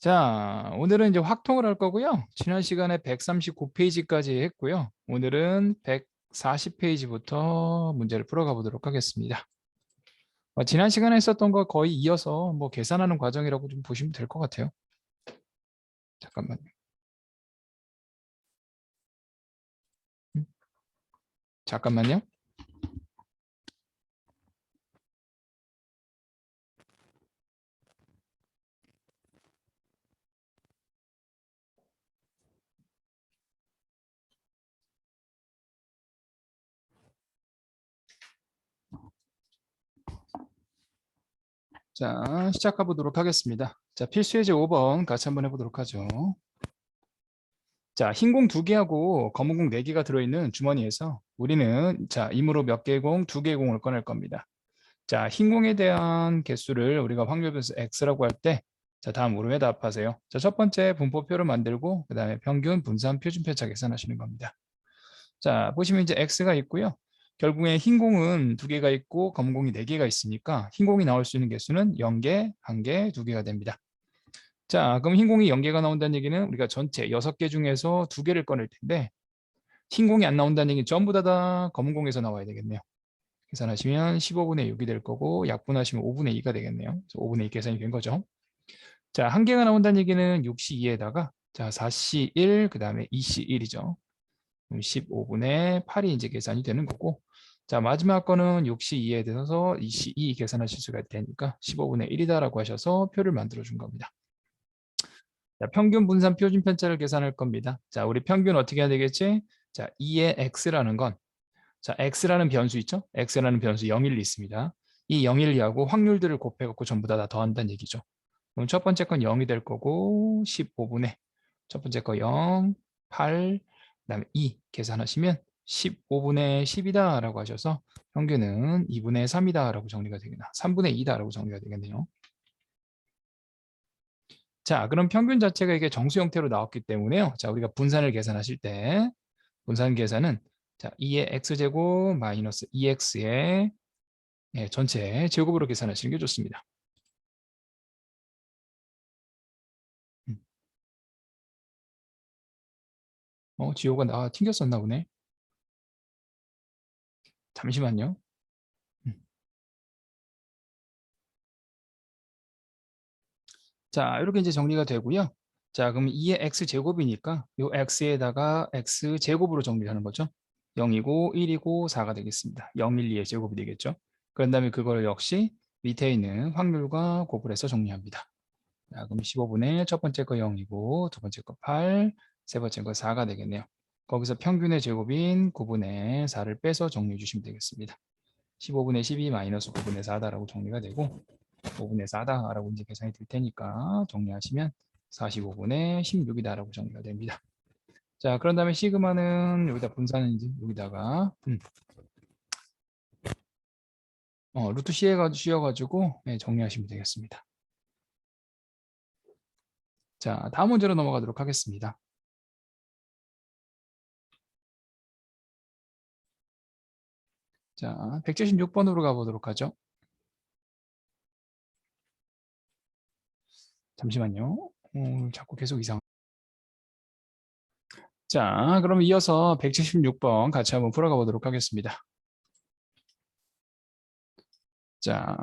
자, 오늘은 이제 확통을 할 거고요. 지난 시간에 139페이지까지 했고요. 오늘은 140페이지부터 문제를 풀어가 보도록 하겠습니다. 지난 시간에 했었던 거 거의 이어서 뭐 계산하는 과정이라고 좀 보시면 될 것 같아요. 잠깐만요. 잠깐만요. 자, 시작해 보도록 하겠습니다. 자, 필수 예제 5번 같이 한번 해보도록 하죠. 자, 흰 공 2개하고 검은 공 4개가 들어있는 주머니에서 우리는 자, 임으로 몇 개의 공? 2개의 공을 꺼낼 겁니다. 자, 흰 공에 대한 개수를 우리가 확률 변수 x라고 할 때, 자, 다음 물음에 답하세요. 자, 첫 번째 분포표를 만들고, 그 다음에 평균, 분산, 표준편차 계산하시는 겁니다. 자, 보시면 이제 x가 있고요. 결국에 흰 공은 2개가 있고, 검은 공이 4개가 있으니까, 흰 공이 나올 수 있는 개수는 0개, 1개, 2개가 됩니다. 자, 그럼 흰 공이 0개가 나온다는 얘기는 우리가 전체 6개 중에서 2개를 꺼낼 텐데, 흰 공이 안 나온다는 얘기는 전부 다 검은 공에서 나와야 되겠네요. 계산하시면 15분의 6이 될 거고 약분하시면 5분의 2가 되겠네요. 그래서 5분의 2 계산이 된 거죠. 자, 한 개가 나온다는 얘기는 6C2에다가 자, 4C1 그다음에 2C1이죠. 15분의 8이 이제 계산이 되는 거고 자, 마지막 거는 6C2에 대해서 2C2 계산하실 수가 되니까 15분의 1이다라고 하셔서 표를 만들어 준 겁니다. 자, 평균 분산 표준 편차를 계산할 겁니다. 자, 우리 평균 어떻게 해야 되겠지? 자, 2의 x라는 건 자, x라는 변수 있죠? x라는 변수 0, 1, 2 있습니다. 이 0, 1, 2하고 확률들을 곱해갖고 전부 다 더한다는 얘기죠. 그럼 첫 번째 건 0이 될 거고 15분의 첫 번째 거 0, 8, 그다음에 2 계산하시면 15분의 10이다 라고 하셔서 평균은 2분의 3이다 라고 정리가 되겠나 3분의 2다 라고 정리가 되겠네요. 자, 그럼 평균 자체가 이게 정수 형태로 나왔기 때문에요. 자, 우리가 분산을 계산하실 때 분산 계산은 자, 2의 x제곱 마이너스 2x의 전체 제곱으로 계산하시는 게 좋습니다. 지호가 튕겼었나 보네. 잠시만요. 자, 이렇게 이제 정리가 되고요. 자, 그럼 2의 x제곱이니까 이 x에다가 x제곱으로 정리하는 거죠. 0이고 1이고 4가 되겠습니다. 0, 1, 2의 제곱이 되겠죠. 그런 다음에 그걸 역시 밑에 있는 확률과 곱을 해서 정리합니다. 자, 그럼 15분의 첫 번째 거 0이고 두 번째 거 8, 세 번째 거 4가 되겠네요. 거기서 평균의 제곱인 9분의 4를 빼서 정리해 주시면 되겠습니다. 15분의 12 마이너스 9분의 4다라고 정리가 되고 5분의 4다라고 이제 계산이 될 테니까 정리하시면 45분의 16이다라고 정리가 됩니다. 자, 그런 다음에 시그마는 여기다 분산은 이제 여기다가 루트 씌워가지고 정리하시면 되겠습니다. 자, 다음 문제로 넘어가도록 하겠습니다. 자, 176번으로 가보도록 하죠. 잠시만요. 자꾸 계속 이상. 자, 그럼 이어서 176번 같이 한번 풀어가 보도록 하겠습니다. 자,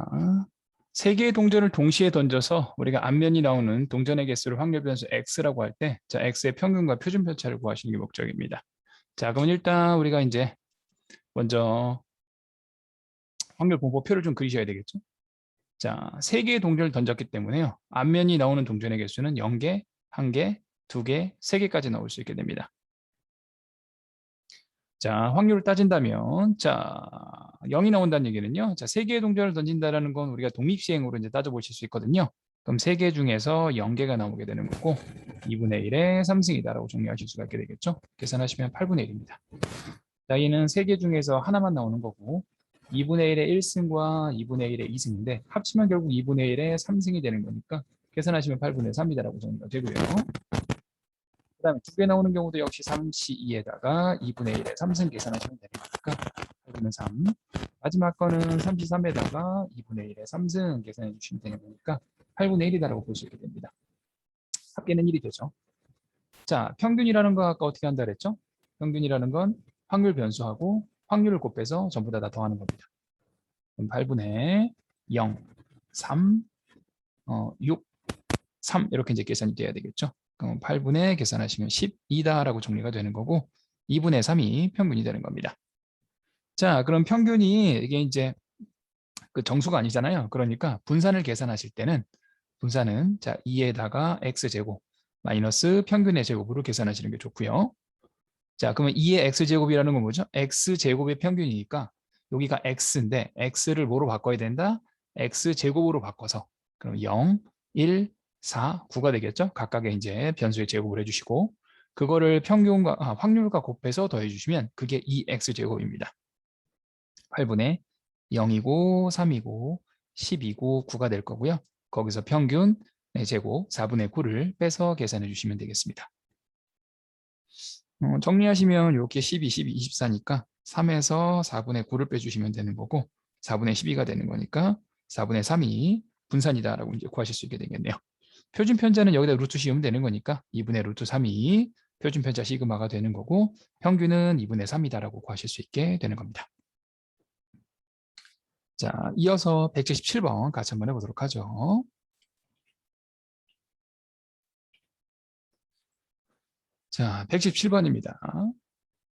세 개의 동전을 동시에 던져서 우리가 앞면이 나오는 동전의 개수를 확률 변수 x라고 할 때, 자, x의 평균과 표준 편차를 구하시는 게 목적입니다. 자, 그럼 일단 우리가 이제 먼저 확률 분포표를 좀 그리셔야 되겠죠? 자, 세 개의 동전을 던졌기 때문에요. 앞면이 나오는 동전의 개수는 0개, 1개, 2개, 3개까지 나올 수 있게 됩니다. 자, 확률을 따진다면, 자, 0이 나온다는 얘기는요. 자, 3개의 동전을 던진다라는 건 우리가 독립시행으로 이제 따져보실 수 있거든요. 그럼 3개 중에서 0개가 나오게 되는 거고, 2분의 1의 3승이다라고 정리하실 수가 있게 되겠죠. 계산하시면 8분의 1입니다. 자, 얘는 3개 중에서 하나만 나오는 거고, 2분의 1의 1승과 2분의 1의 2승인데, 합치면 결국 2분의 1의 3승이 되는 거니까, 계산하시면 8분의 3이다라고 정리가 되고요. 그 다음에 2개 나오는 경우도 역시 3C2에다가 2분의 1에 3승 계산하시면 되는 거니까 8분의 3. 마지막 거는 33에다가 2분의 1에 3승 계산해 주시면 되는 거니까 8분의 1이다라고 볼 수 있게 됩니다. 합계는 1이 되죠. 자, 평균이라는 거 아까 어떻게 한다 그랬죠? 평균이라는 건 확률 변수하고 확률을 곱해서 전부 다 더하는 겁니다. 그럼 8분의 0, 3, 6, 3 이렇게 이제 계산이 돼야 되겠죠. 그럼 8분의 계산하시면 12다라고 정리가 되는 거고 2분의 3이 평균이 되는 겁니다. 자, 그럼 평균이 이게 이제 그 정수가 아니잖아요. 그러니까 분산을 계산하실 때는 분산은 자 2에다가 x제곱 마이너스 평균의 제곱으로 계산하시는 게 좋고요. 자, 그러면 2의 x제곱이라는 건 뭐죠? x제곱의 평균이니까 여기가 x인데 x를 뭐로 바꿔야 된다? x제곱으로 바꿔서 그럼 0, 1, 4, 9가 되겠죠? 각각의 이제 변수의 제곱을 해주시고 그거를 평균과 확률과 곱해서 더해주시면 그게 2x제곱입니다. 8분의 0이고 3이고 10이고 9가 될 거고요. 거기서 평균 제곱 4분의 9를 빼서 계산해 주시면 되겠습니다. 정리하시면 이렇게 12, 12, 24니까 3에서 4분의 9를 빼주시면 되는 거고 4분의 12가 되는 거니까 4분의 3이 분산이다라고 이제 구하실 수 있게 되겠네요. 표준 편자는 여기다 루트 씌우면 되는 거니까 2분의 루트 3이 표준 편자 시그마가 되는 거고 평균은 2분의 3이다라고 구하실 수 있게 되는 겁니다. 자, 이어서 177번 같이 한번 해보도록 하죠. 자, 117번입니다.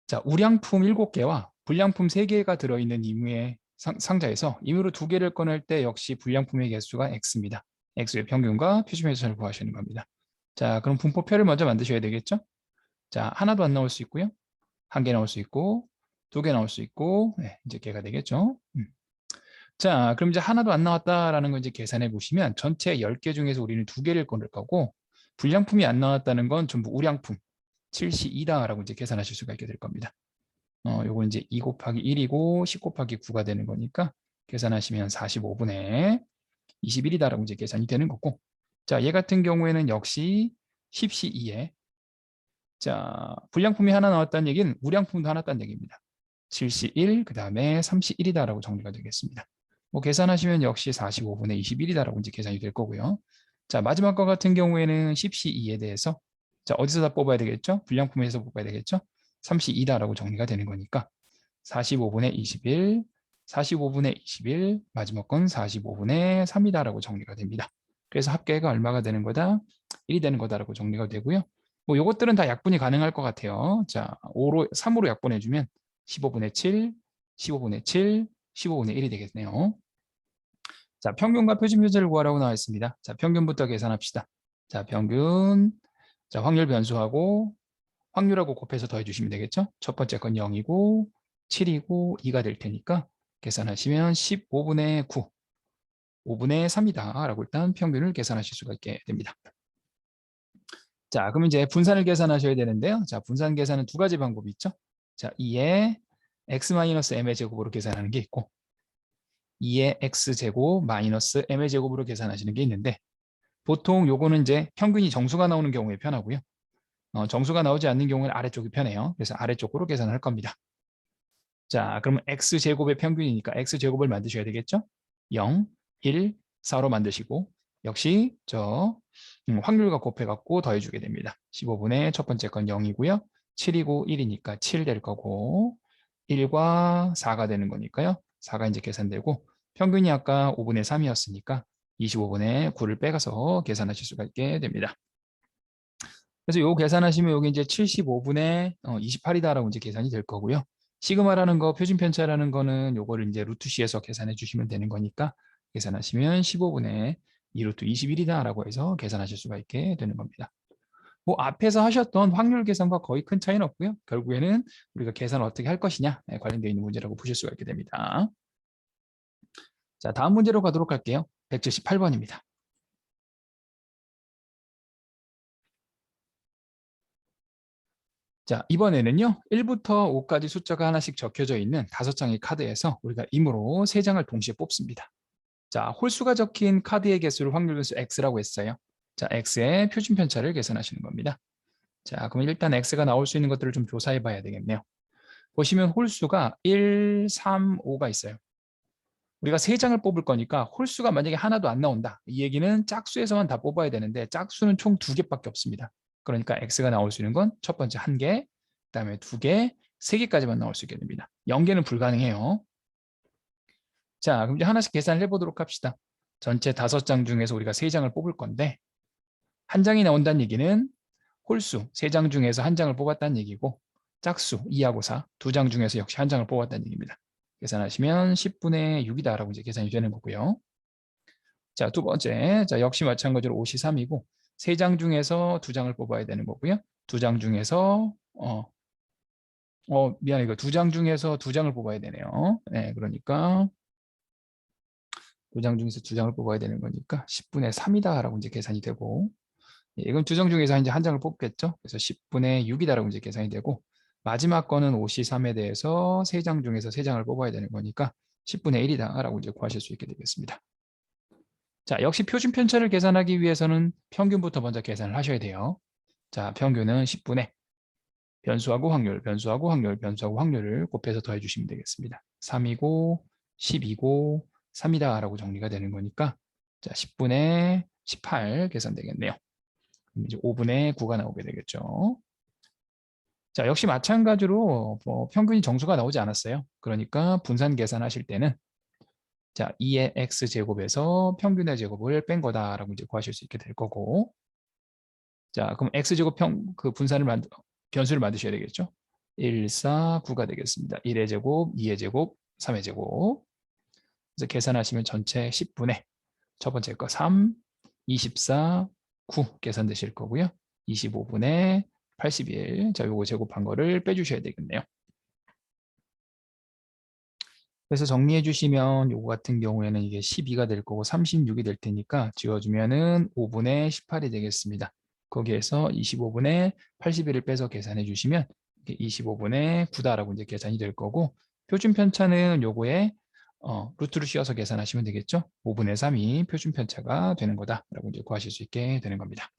자, 우량품 7개와 불량품 3개가 들어있는 임무의 상자에서 임무로 2개를 꺼낼 때 역시 불량품의 개수가 x입니다. x의 평균과 표준편차를 구하시는 겁니다. 자, 그럼 분포표를 먼저 만드셔야 되겠죠? 자, 하나도 안 나올 수 있고요. 1개 나올 수 있고 2개 나올 수 있고 네, 이제 개가 되겠죠. 자, 그럼 이제 하나도 안 나왔다라는 걸 이제 계산해 보시면 전체 10개 중에서 우리는 2개를 꺼낼 거고 불량품이 안 나왔다는 건 전부 우량품 7시2다라고 이제 계산하실 수가 있게 될 겁니다. 요거 이제 2 곱하기 1이고 10 곱하기 9가 되는 거니까 계산하시면 45분의 21이다라고 이제 계산이 되는 거고 자, 얘 같은 경우에는 역시 10시2에 자, 불량품이 하나 나왔다는 얘기는 우량품도 하나 나왔다는 얘기입니다. 7시1 그 다음에 3시1이다라고 정리가 되겠습니다. 뭐 계산하시면 역시 45분의 21이다라고 이제 계산이 될 거고요. 자, 마지막 거 같은 경우에는 10시2에 대해서 자, 어디서 다 뽑아야 되겠죠? 불량품에서 뽑아야 되겠죠? 3시2다라고 정리가 되는 거니까 45분의 21, 45분의 21, 마지막 건 45분의 3이다라고 정리가 됩니다. 그래서 합계가 얼마가 되는 거다? 1이 되는 거다라고 정리가 되고요. 뭐 요것들은 다 약분이 가능할 것 같아요. 자, 3으로 약분해주면 15분의 7, 15분의 7, 15분의 1이 되겠네요. 자, 평균과 표준편차를 구하라고 나와 있습니다. 자, 평균부터 계산합시다. 자, 평균, 자, 확률 변수하고 확률하고 곱해서 더해 주시면 되겠죠? 첫 번째 건 0이고 7이고 2가 될 테니까 계산하시면 15분의 9, 5분의 3이다 라고 일단 평균을 계산하실 수가 있게 됩니다. 자, 그럼 이제 분산을 계산하셔야 되는데요. 자, 분산 계산은 2가지 방법이 있죠. 자, 2의 x-m의 제곱으로 계산하는 게 있고 2의 x제곱 마이너스 m의 제곱으로 계산하시는 게 있는데 보통 요거는 이제 평균이 정수가 나오는 경우에 편하고요. 정수가 나오지 않는 경우는 아래쪽이 편해요. 그래서 아래쪽으로 계산을 할 겁니다. 자, 그러면 x제곱의 평균이니까 x제곱을 만드셔야 되겠죠? 0, 1, 4로 만드시고 역시 확률과 곱해갖고 더해주게 됩니다. 15분의 첫 번째 건 0이고요. 7이고 1이니까 7 될 거고 1과 4가 되는 거니까요. 4가 이제 계산되고 평균이 아까 5분의 3이었으니까 25분의 9를 빼가서 계산하실 수가 있게 됩니다. 그래서 요거 계산하시면 여기 이제 75분의 28이다라고 이제 계산이 될 거고요. 시그마라는 거, 표준 편차라는 거는 요거를 이제 루트 C에서 계산해 주시면 되는 거니까 계산하시면 15분의 2 루트 21이다라고 해서 계산하실 수가 있게 되는 겁니다. 뭐 앞에서 하셨던 확률 계산과 거의 큰 차이는 없고요. 결국에는 우리가 계산을 어떻게 할 것이냐 관련되어 있는 문제라고 보실 수가 있게 됩니다. 자, 다음 문제로 가도록 할게요. 178번입니다. 자, 이번에는요. 1부터 5까지 숫자가 하나씩 적혀져 있는 5장의 카드에서 우리가 임으로 3장을 동시에 뽑습니다. 자, 홀수가 적힌 카드의 개수를 확률 변수 x라고 했어요. 자, x의 표준 편차를 계산하시는 겁니다. 자, 그럼 일단 x가 나올 수 있는 것들을 좀 조사해 봐야 되겠네요. 보시면 홀수가 1, 3, 5가 있어요. 우리가 3장을 뽑을 거니까 홀수가 만약에 하나도 안 나온다. 이 얘기는 짝수에서만 다 뽑아야 되는데 짝수는 총 2개밖에 없습니다. 그러니까 x가 나올 수 있는 건 첫 번째 1개, 그다음에 2개, 3개까지만 나올 수 있게 됩니다. 0개는 불가능해요. 자, 그럼 이제 하나씩 계산을 해보도록 합시다. 전체 5장 중에서 우리가 3장을 뽑을 건데 한 장이 나온다는 얘기는 홀수 3장 중에서 한 장을 뽑았다는 얘기고 짝수 2하고 4, 2장 중에서 역시 한 장을 뽑았다는 얘기입니다. 계산하시면 10분의 6이다라고 이제 계산이 되는 거고요. 자, 두 번째, 자 역시 마찬가지로 5시 3이고 3장 중에서 2장을 뽑아야 되는 거고요. 2장 중에서 미안해, 이거 2장 중에서 2장을 뽑아야 되네요. 네, 그러니까 2장 중에서 2장을 뽑아야 되는 거니까 10분의 3이다라고 이제 계산이 되고, 이건 2장 중에서 이제 한 장을 뽑겠죠. 그래서 10분의 6이다라고 이제 계산이 되고, 마지막 거는 5시 3에 대해서 3장 중에서 3장을 뽑아야 되는 거니까 10분의 1이다라고 이제 구하실 수 있게 되겠습니다. 자, 역시 표준 편차를 계산하기 위해서는 평균부터 먼저 계산을 하셔야 돼요. 자, 평균은 10분의 변수하고 확률, 변수하고 확률, 변수하고 확률을 곱해서 더해 주시면 되겠습니다. 3이고 10이고 3이다라고 정리가 되는 거니까 자, 10분의 18 계산되겠네요. 그럼 이제 5분의 9가 나오게 되겠죠. 자, 역시 마찬가지로 평균이 정수가 나오지 않았어요. 그러니까 분산 계산하실 때는 자, 2의 x제곱에서 평균의 제곱을 뺀 거다라고 이제 구하실 수 있게 될 거고, 자, 그럼 x제곱 그 분산을 변수를 만드셔야 되겠죠. 1, 4, 9가 되겠습니다. 1의 제곱, 2의 제곱, 3의 제곱. 그래서 계산하시면 전체 10분의 첫 번째 거 3, 24, 9 계산되실 거고요. 25분의 81. 자, 요거 제곱한 거를 빼주셔야 되겠네요. 그래서 정리해 주시면 요거 같은 경우에는 이게 12가 될 거고 36이 될 테니까 지워주면은 5분의 18이 되겠습니다. 거기에서 25분의 81을 빼서 계산해 주시면 25분의 9다라고 이제 계산이 될 거고, 표준 편차는 요거에 루트를 씌워서 계산하시면 되겠죠. 5분의 3이 표준 편차가 되는 거다라고 이제 구하실 수 있게 되는 겁니다.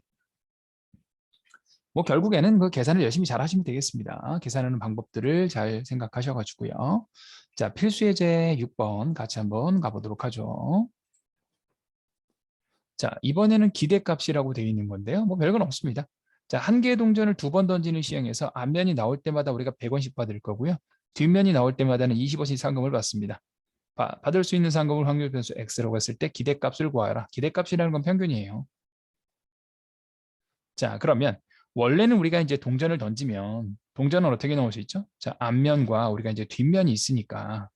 뭐 결국에는 그 계산을 열심히 잘 하시면 되겠습니다. 계산하는 방법들을 잘 생각하셔가지고요. 자, 필수 예제 6번 같이 한번 가보도록 하죠. 자, 이번에는 기대값이라고 되어 있는 건데요. 뭐 별건 없습니다. 자, 한 개의 동전을 2번 던지는 시행에서 앞면이 나올 때마다 우리가 100원씩 받을 거고요. 뒷면이 나올 때마다는 20원씩 상금을 받습니다. 받을 수 있는 상금을 확률 변수 x라고 했을 때 기대값을 구하라. 기대값이라는 건 평균이에요. 자, 그러면 원래는 우리가 이제 동전을 던지면 동전은 어떻게 나올 수 있죠? 자, 앞면과 우리가 이제 뒷면이 있으니까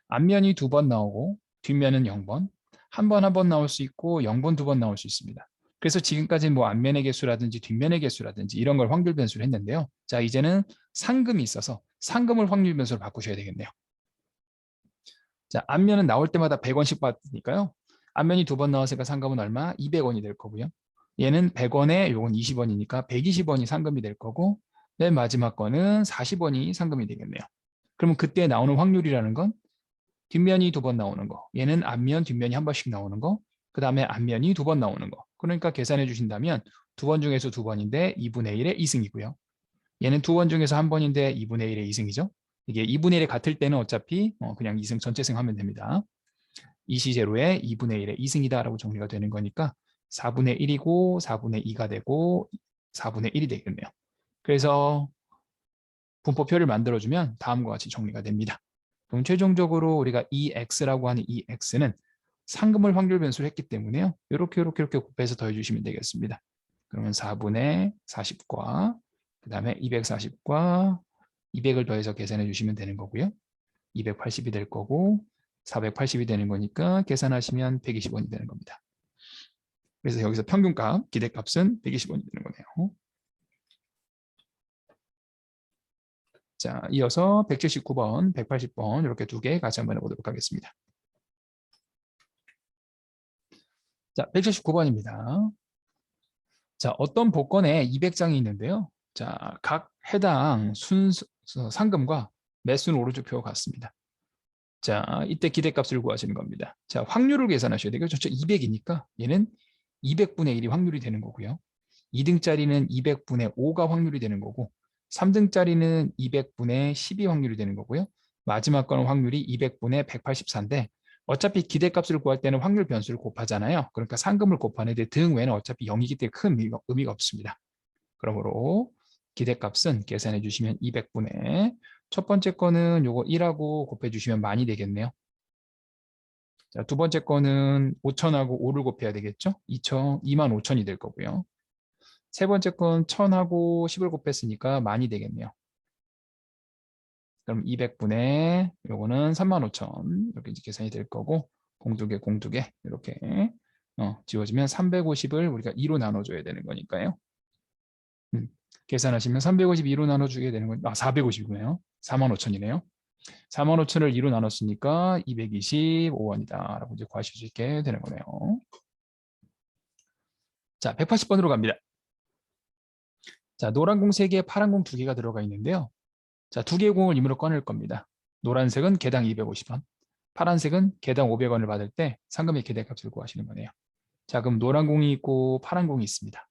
앞면이 2번 나오고 뒷면은 0번, 한 번 나올 수 있고 0번 2번 나올 수 있습니다. 그래서 지금까지 뭐 앞면의 개수라든지 뒷면의 개수라든지 이런 걸 확률 변수로 했는데요. 자, 이제는 상금이 있어서 상금을 확률 변수로 바꾸셔야 되겠네요. 자, 앞면은 나올 때마다 100원씩 받으니까요. 앞면이 2번 나왔으니까 상금은 얼마? 200원이 될 거고요. 얘는 100원에 요건 20원이니까 120원이 상금이 될 거고, 맨 마지막 거는 40원이 상금이 되겠네요. 그러면 그때 나오는 확률이라는 건 뒷면이 2번 나오는 거, 얘는 앞면, 뒷면이 한 번씩 나오는 거, 그 다음에 앞면이 2번 나오는 거. 그러니까 계산해 주신다면 2번 중에서 2번인데 2분의 1의 2승이고요. 얘는 2번 중에서 한 번인데 2분의 1의 2승이죠. 이게 2분의 1이 같을 때는 어차피 그냥 2승 전체승 하면 됩니다. 이 시제로의 2분의 1의 2승이다라고 정리가 되는 거니까 4분의 1이고 4분의 2가 되고 4분의 1이 되겠네요. 그래서 분포표를 만들어주면 다음과 같이 정리가 됩니다. 그럼 최종적으로 우리가 이 x라고 하는 이 x는 상금을 확률 변수를 했기 때문에요. 이렇게 곱해서 더해주시면 되겠습니다. 그러면 4분의 40과 그 다음에 240과 200을 더해서 계산해 주시면 되는 거고요. 280이 될 거고 480이 되는 거니까 계산하시면 120원이 되는 겁니다. 그래서 여기서 평균값, 기대값은 120원이 되는 거네요. 자, 이어서 179번, 180번 이렇게 두 개 같이 한번 해보도록 하겠습니다. 자, 179번입니다. 자, 어떤 복권에 200장이 있는데요. 자, 각 해당 상금과 매수는 오른쪽 표와 같습니다. 자, 이때 기대값을 구하시는 겁니다. 자, 확률을 계산하셔야 되겠죠. 200이니까 얘는 200분의 1이 확률이 되는 거고요. 2등짜리는 200분의 5가 확률이 되는 거고 3등짜리는 200분의 10이 확률이 되는 거고요. 마지막 거는 확률이 200분의 184인데 어차피 기대값을 구할 때는 확률 변수를 곱하잖아요. 그러니까 상금을 곱하는데 등 외에는 어차피 0이기 때문에 큰 의미가 없습니다. 그러므로 기대값은 계산해 주시면 200분의 첫 번째 거는 요거 1하고 곱해 주시면 만이 되겠네요. 자, 두 번째 거는 5천하고 5를 곱해야 되겠죠? 25,000이 될 거고요. 세 번째 건 1000하고 10을 곱했으니까 만이 되겠네요. 그럼 200분의 요거는 35,000 이렇게 이제 계산이 될 거고 공두개 공두개 이렇게 지워지면 350을 우리가 2로 나눠줘야 되는 거니까요. 계산하시면 352로 나눠주게 되는 건 450이네요. 45,000이네요. 45,000을 2로 나눴으니까 225원이다 라고 이제 구하실 수 있게 되는 거네요. 자, 180번으로 갑니다. 자, 노란 공 3개, 파란 공 2개가 들어가 있는데요. 자, 2개의 공을 임으로 꺼낼 겁니다. 노란색은 개당 250원, 파란색은 개당 500원을 받을 때 상금의 기대값을 구하시는 거네요. 자, 그럼 노란 공이 있고 파란 공이 있습니다.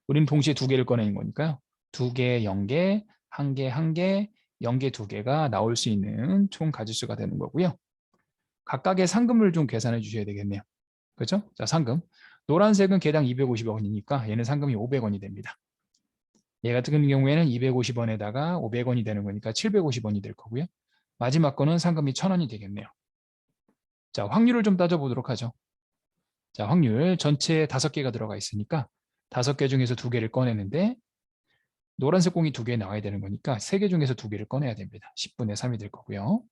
우리는 동시에 2개를 꺼내는 거니까요. 2개, 0개, 1개, 1개, 0개, 2개가 나올 수 있는 총 가짓수가 되는 거고요. 각각의 상금을 좀 계산해 주셔야 되겠네요. 그렇죠? 자, 상금. 노란색은 개당 250원이니까 얘는 상금이 500원이 됩니다. 얘 같은 경우에는 250원에다가 500원이 되는 거니까 750원이 될 거고요. 마지막 거는 상금이 1000원이 되겠네요. 자, 확률을 좀 따져보도록 하죠. 자, 확률 전체 5개가 들어가 있으니까 5개 중에서 2개를 꺼내는데 노란색 공이 2개 나와야 되는 거니까 3개 중에서 2개를 꺼내야 됩니다. 10분의 3이 될 거고요.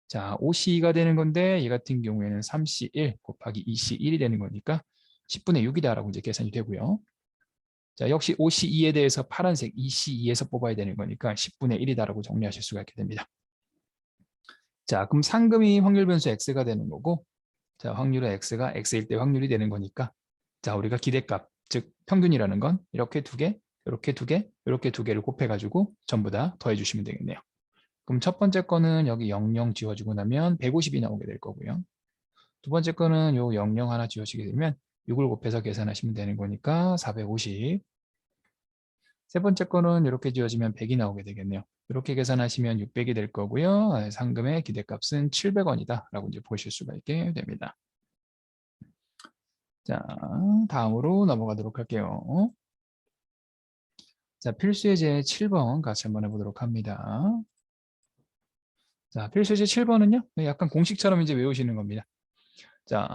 자, 5C2가 되는 건데 얘 같은 경우에는 3C1 곱하기 2C1이 되는 거니까 10분의 6이다라고 이제 계산이 되고요. 자, 역시 5C2에 대해서 파란색 2C2에서 뽑아야 되는 거니까 10분의 1이다라고 정리하실 수가 있게 됩니다. 자, 그럼 상금이 확률 변수 X가 되는 거고, 자, 확률은 X가 X일 때 확률이 되는 거니까, 자, 우리가 기대값, 즉 평균이라는 건 이렇게 2개, 이렇게 2개, 이렇게 2개를 곱해가지고 전부 다 더해주시면 되겠네요. 그럼 첫 번째 거는 여기 00 지워주고 나면 150이 나오게 될 거고요. 두 번째 거는 요 00 하나 지워지게 되면 6을 곱해서 계산하시면 되는 거니까 450. 세 번째 거는 이렇게 지워지면 100이 나오게 되겠네요. 이렇게 계산하시면 600이 될 거고요. 상금의 기대값은 700원이다 라고 이제 보실 수가 있게 됩니다. 자, 다음으로 넘어가도록 할게요. 자, 필수예제 7번 같이 한번 해보도록 합니다. 자, 필수예제 7번은요. 약간 공식처럼 이제 외우시는 겁니다. 자,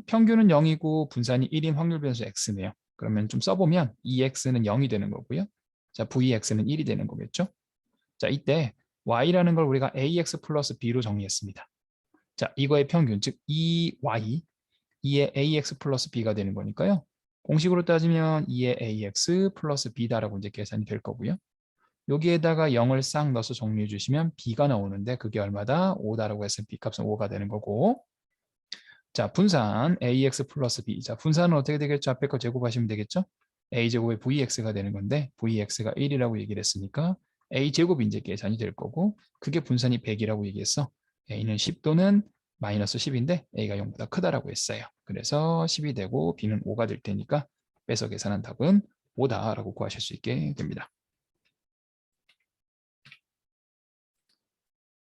평균은 0이고 분산이 1인 확률 변수 x네요. 그러면 좀 써보면 2x는 0이 되는 거고요. 자, vx는 1이 되는 거겠죠. 자, 이때 y라는 걸 우리가 ax 플러스 b로 정리했습니다. 자, 이거의 평균, 즉 2y, 2의 ax 플러스 b가 되는 거니까요. 공식으로 따지면 2의 ax 플러스 b다라고 이제 계산이 될 거고요. 여기에다가 0을 싹 넣어서 정리해 주시면 b가 나오는데 그게 얼마다? 5다라고 했으면 b값은 5가 되는 거고. 자, 분산 ax 플러스 b. 자, 분산은 어떻게 되겠죠? 앞에 거 제곱하시면 되겠죠? a제곱에 vx가 되는 건데 vx가 1이라고 얘기를 했으니까 a제곱이 이제 계산이 될 거고 그게 분산이 100이라고 얘기했어. a는 10 또는 마이너스 10인데 a가 0보다 크다라고 했어요. 그래서 10이 되고 b는 5가 될 테니까 빼서 계산한 답은 5다라고 구하실 수 있게 됩니다.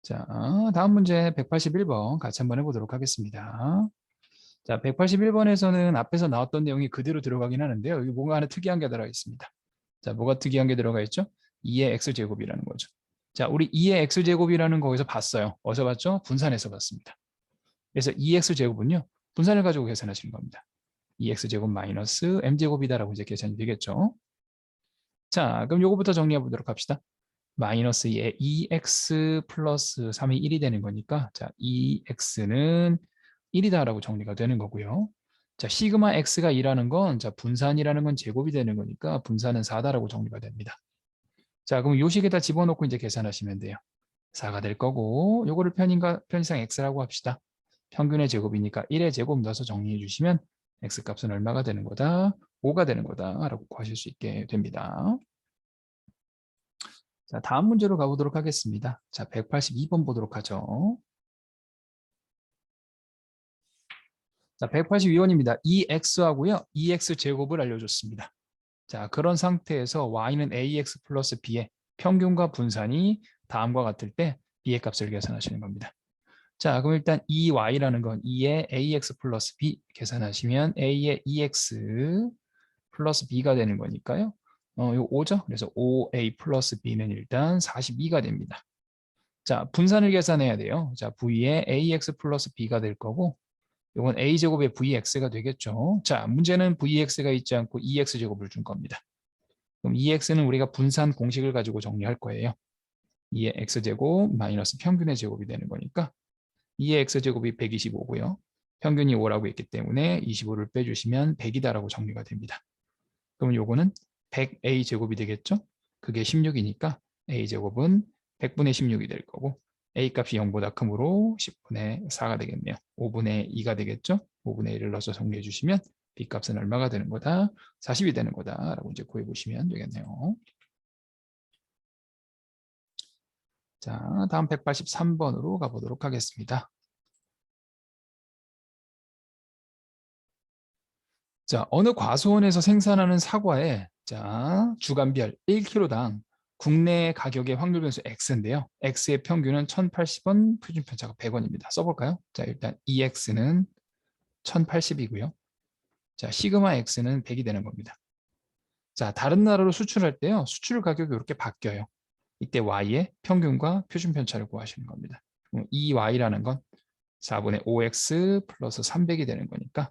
자, 다음 문제 181번 같이 한번 해보도록 하겠습니다. 자, 181번에서는 앞에서 나왔던 내용이 그대로 들어가긴 하는데요. 여기 뭔가 하나 특이한 게 들어가 있습니다. 자, 뭐가 특이한 게 들어가 있죠? 2의 x제곱이라는 거죠. 자, 우리 2의 x제곱이라는 거에서 봤어요. 어디서 봤죠? 분산해서 봤습니다. 그래서 2x제곱은요. 분산을 가지고 계산하시는 겁니다. 2x제곱 마이너스 m제곱이다라고 이제 계산이 되겠죠. 자, 그럼 요거부터 정리해 보도록 합시다. 마이너스 2x 플러스 3이 1이 되는 거니까 자, 2x는 1이다라고 정리가 되는 거고요. 자, 시그마 x가 2라는 건 자, 분산이라는 건 제곱이 되는 거니까 분산은 4다라고 정리가 됩니다. 자, 그럼 요 식에다 집어넣고 이제 계산하시면 돼요. 4가 될 거고 요거를 편의상 x라고 합시다. 평균의 제곱이니까 1의 제곱 넣어서 정리해 주시면 x값은 얼마가 되는 거다? 5가 되는 거다라고 구하실 수 있게 됩니다. 자, 다음 문제로 가보도록 하겠습니다. 자, 182번 보도록 하죠. 자, 182번입니다. 2x하고요. 2x 제곱을 알려줬습니다. 자, 그런 상태에서 y는 ax 플러스 b의 평균과 분산이 다음과 같을 때 b의 값을 계산하시는 겁니다. 자, 그럼 일단 2y라는 건 2의 ax 플러스 b 계산하시면 a의 2x 플러스 b가 되는 거니까요. 요 5죠. 그래서 5a 플러스 b는 일단 42가 됩니다. 자, 분산을 계산해야 돼요. 자, v의 ax 플러스 b가 될 거고 이건 a제곱의 vx가 되겠죠. 자, 문제는 vx가 있지 않고 2x제곱을 준 겁니다. 그럼 2x는 우리가 분산 공식을 가지고 정리할 거예요. 2의 x제곱 마이너스 평균의 제곱이 되는 거니까 2의 x제곱이 125고요. 평균이 5라고 했기 때문에 25를 빼주시면 100이다라고 정리가 됩니다. 그럼 요거는 100a 제곱이 되겠죠? 그게 16이니까 a 제곱은 100분의 16이 될 거고 a 값이 0보다 크므로 10분의 4가 되겠네요. 5분의 2가 되겠죠? 5분의 1을 넣어서 정리해 주시면 b 값은 얼마가 되는 거다? 40이 되는 거다라고 이제 구해 보시면 되겠네요. 자, 다음 183번으로 가보도록 하겠습니다. 자, 어느 과수원에서 생산하는 사과의 주간별 1kg당 국내 가격의 확률 변수 X인데요. X의 평균은 1,080원, 표준 편차가 100원입니다. 써볼까요? 자, 일단 EX는 1,080이고요. 자, 시그마 X는 100이 되는 겁니다. 자, 다른 나라로 수출할 때요. 수출 가격이 이렇게 바뀌어요. 이때 Y의 평균과 표준 편차를 구하시는 겁니다. 이 Y라는 건 4분의 5X 플러스 300이 되는 거니까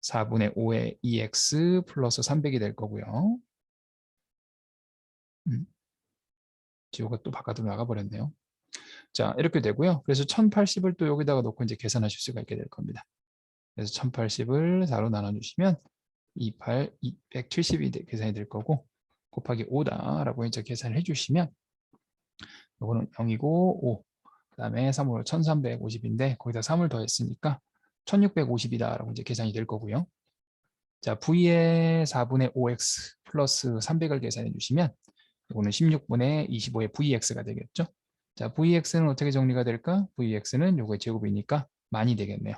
4분의 5의 2x 플러스 300이 될 거고요. 지호가 또 바깥으로 나가버렸네요. 자, 이렇게 되고요. 그래서 1080을 또 여기다가 놓고 이제 계산하실 수가 있게 될 겁니다. 그래서 1080을 4로 나눠주시면 28, 270이 계산이 될 거고 곱하기 5다라고 이제 계산을 해주시면 이거는 0이고 5, 그 다음에 3을 1350인데 거기다 3을 더했으니까 1650이다라고 이제 계산이 될 거고요. 자, V의 4분의 5x 플러스 300을 계산해 주시면 이거는 16분의 25의 Vx가 되겠죠. 자, Vx는 어떻게 정리가 될까? Vx는 요거의 제곱이니까 만이 되겠네요.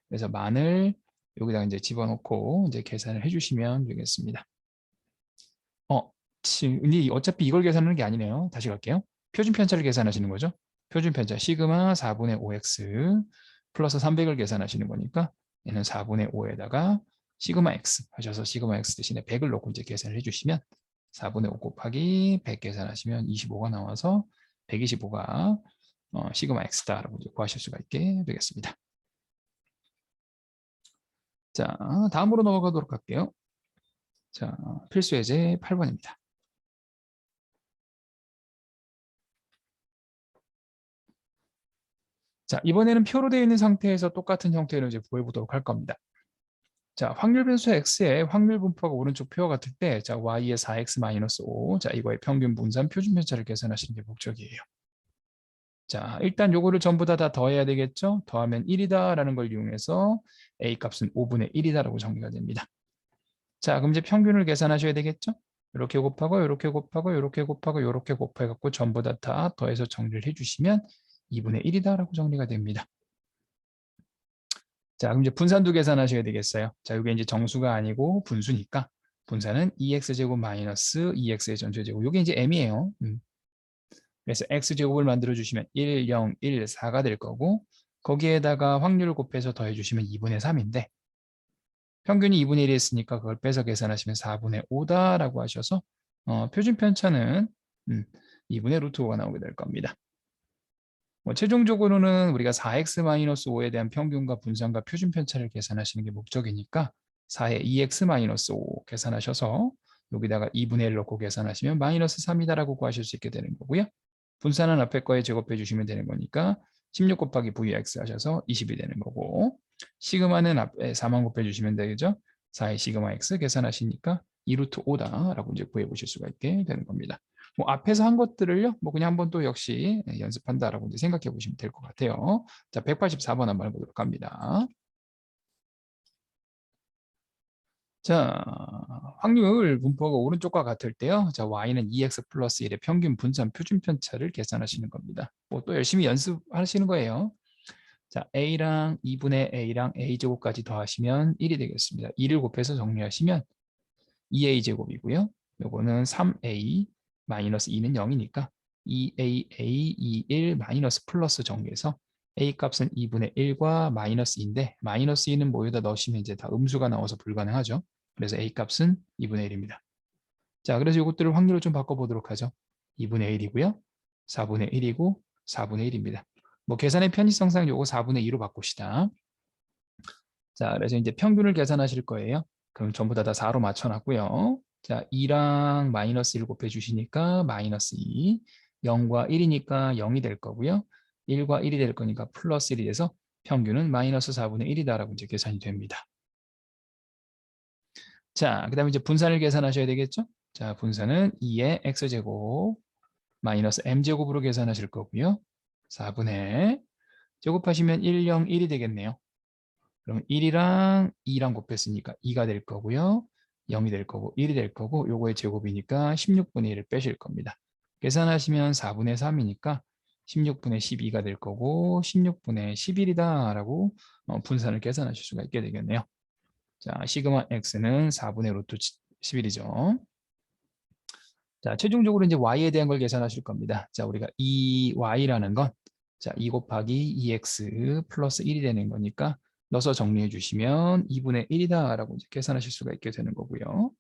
그래서 만을 여기다 이제 집어넣고 이제 계산을 해주시면 되겠습니다. 근데 어차피 이걸 계산하는 게 아니네요. 다시 갈게요. 표준 편차를 계산하시는 거죠. 표준 편차 시그마 4분의 5x 플러스 300을 계산하시는 거니까 얘는 4분의 5에다가 시그마 x 하셔서 시그마 x 대신에 100을 넣고 이제 계산을 해주시면 4분의 5 곱하기 100 계산하시면 25가 나와서 125가 시그마 x다라고 이제 구하실 수가 있게 되겠습니다. 자, 다음으로 넘어가도록 할게요. 자, 필수 예제 8번입니다. 자, 이번에는 표로 되어 있는 상태에서 똑같은 형태로 이제 구해보도록 할 겁니다. 자, 확률 변수 x의 확률 분포가 오른쪽 표와 같을 때, 자, y의 4x-5, 자, 이거의 평균 분산 표준 편차를 계산하시는 게 목적이에요. 자, 일단 요거를 전부 다 더해야 되겠죠? 더하면 1이다라는 걸 이용해서 a 값은 5분의 1이다라고 정리가 됩니다. 자, 그럼 이제 평균을 계산하셔야 되겠죠? 이렇게 곱하고, 이렇게 곱하고, 이렇게 곱하고, 이렇게 곱해갖고 전부 다 더해서 정리를 해주시면 2분의 1이다라고 정리가 됩니다. 자, 그럼 이제 분산도 계산하셔야 되겠어요. 자, 이게 이제 정수가 아니고 분수니까 분산은 2x제곱 마이너스 2x의 전체제곱. 이게 이제 m이에요. 그래서 x제곱을 만들어 주시면 1, 0, 1, 4가 될 거고 거기에다가 확률을 곱해서 더해 주시면 2분의 3인데 평균이 2분의 1이 있으니까 그걸 빼서 계산하시면 4분의 5다라고 하셔서 표준 편차는 2분의 루트 5가 나오게 될 겁니다. 최종적으로는 우리가 4x-5에 대한 평균과 분산과 표준 편차를 계산하시는 게 목적이니까 4의 2x-5 계산하셔서 여기다가 2분의 1 넣고 계산하시면 마이너스 3이다라고 구하실 수 있게 되는 거고요. 분산은 앞에 거에 제곱해 주시면 되는 거니까 16 곱하기 vx 하셔서 20이 되는 거고 시그마는 앞에 4만 곱해 주시면 되겠죠. 4의 시그마 x 계산하시니까 2루트 5다라고 이제 구해 보실 수가 있게 되는 겁니다. 앞에서 한 것들을요, 그냥 한번 또 역시 연습한다라고 이제 생각해 보시면 될 것 같아요. 자, 184번 한번 해보도록 합니다. 자, 확률 분포가 오른쪽과 같을 때요. 자, y는 2x 플러스 1의 평균 분산 표준 편차를 계산하시는 겁니다. 또 열심히 연습하시는 거예요. 자, a랑 2분의 a랑 a제곱까지 더하시면 1이 되겠습니다. 2를 곱해서 정리하시면 2a 제곱이고요. 요거는 3a 마이너스 2는 0이니까 2aa 21 마이너스 플러스 정리해서 A 값은 2분의 1과 마이너스 2인데 마이너스 2는 모여다 넣으시면 이제 다 음수가 나와서 불가능하죠. 그래서 A 값은 2분의 1입니다. 자, 그래서 이것들을 확률을 좀 바꿔보도록 하죠. 2분의 1이고요. 4분의 1이고 4분의 1입니다. 뭐 계산의 편의성상 요거 4분의 2로 바꿉시다. 자, 그래서 이제 평균을 계산하실 거예요. 그럼 전부 다 4로 맞춰놨고요. 자, 2랑 마이너스 1 곱해주시니까 마이너스 2, 0과 1이니까 0이 될 거고요. 1과 1이 될 거니까 플러스 1이 돼서 평균은 마이너스 4분의 1이다라고 이제 계산이 됩니다. 자, 그 다음에 이제 분산을 계산하셔야 되겠죠? 자, 분산은 2의 x제곱 마이너스 m제곱으로 계산하실 거고요. 4분의 제곱하시면 1, 0, 1이 되겠네요. 그럼 1이랑 2랑 곱했으니까 2가 될 거고요. 0이 될 거고 1이 될 거고 요거의 제곱이니까 16분의 1을 빼실 겁니다. 계산하시면 4분의 3이니까 16분의 12가 될 거고 16분의 11이다 라고 분산을 계산하실 수가 있게 되겠네요. 자, 시그마 x는 4분의 루트 11이죠. 자, 최종적으로 이제 y에 대한 걸 계산하실 겁니다. 자, 우리가 이 y라는 건 자, 2 곱하기 2x 플러스 1이 되는 거니까 넣어서 정리해 주시면 2분의 1이다 라고 이제 계산하실 수가 있게 되는 거고요.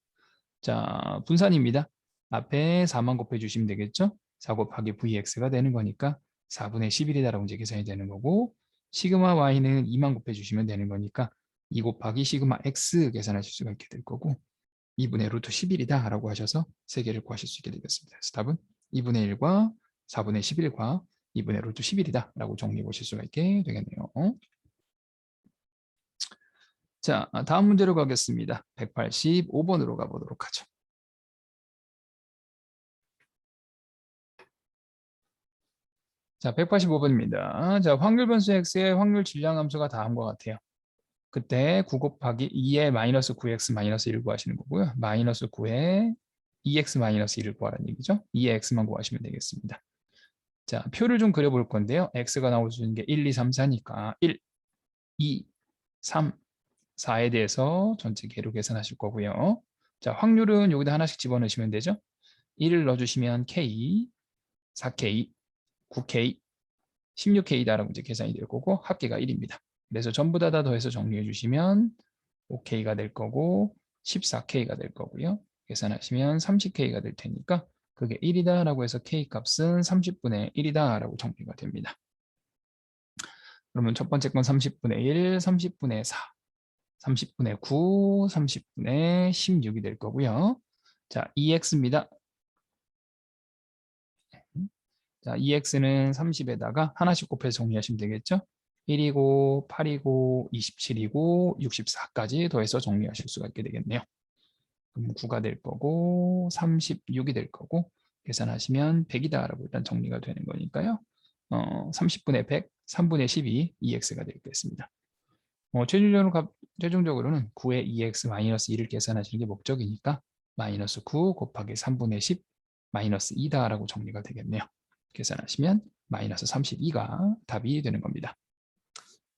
자, 분산입니다. 앞에 4만 곱해 주시면 되겠죠? 4 곱하기 vx가 되는 거니까 4분의 11이다 라고 이제 계산이 되는 거고 시그마 y는 2만 곱해 주시면 되는 거니까 2 곱하기 시그마 x 계산하실 수가 있게 될 거고 2분의 루트 11이다 라고 하셔서 세 개를 구하실 수 있게 되겠습니다. 그래서 답은 2분의 1과 4분의 11과 2분의 루트 11이다 라고 정리해 보실 수가 있게 되겠네요. 자, 다음 문제로 가겠습니다. 185번으로 가보도록 하죠. 자, 185번입니다. 자, 확률 변수 x의 확률 질량 함수가 다음과 같아요. 그때 9 곱하기 2의 마이너스 9x 마이너스 1 구하시는 거고요. 마이너스 9의 2x 마이너스 1을 구하라는 얘기죠. 2의 x만 구하시면 되겠습니다. 자, 표를 좀 그려볼 건데요. x가 나올 수 있는 게 1, 2, 3, 4니까 1, 2, 3, 4에 대해서 전체 개로 계산하실 거고요. 자, 확률은 여기다 하나씩 집어넣으시면 되죠. 1을 넣어주시면 K, 4K, 9K, 16K다라고 이제 계산이 될 거고 합계가 1입니다. 그래서 전부 다 더해서 정리해 주시면 5K가 될 거고 14K가 될 거고요. 계산하시면 30K가 될 테니까 그게 1이다라고 해서 K 값은 30분의 1이다라고 정리가 됩니다. 그러면 첫 번째 건 30분의 1, 30분의 4, 30분의 9, 30분의 16이 될 거고요. 자, 2x입니다. 자, 2x는 30에다가 하나씩 곱해서 정리하시면 되겠죠? 1이고 8이고 27이고 64까지 더해서 정리하실 수가 있게 되겠네요. 그럼 9가 될 거고 36이 될 거고 계산하시면 100이다라고 일단 정리가 되는 거니까요. 30분의 100, 3분의 12, 2x가 되겠습니다. 최종적으로는 9의 2x-2를 계산하시는 게 목적이니까 마이너스 9 곱하기 3분의 10 마이너스 2다라고 정리가 되겠네요. 계산하시면 마이너스 32가 답이 되는 겁니다.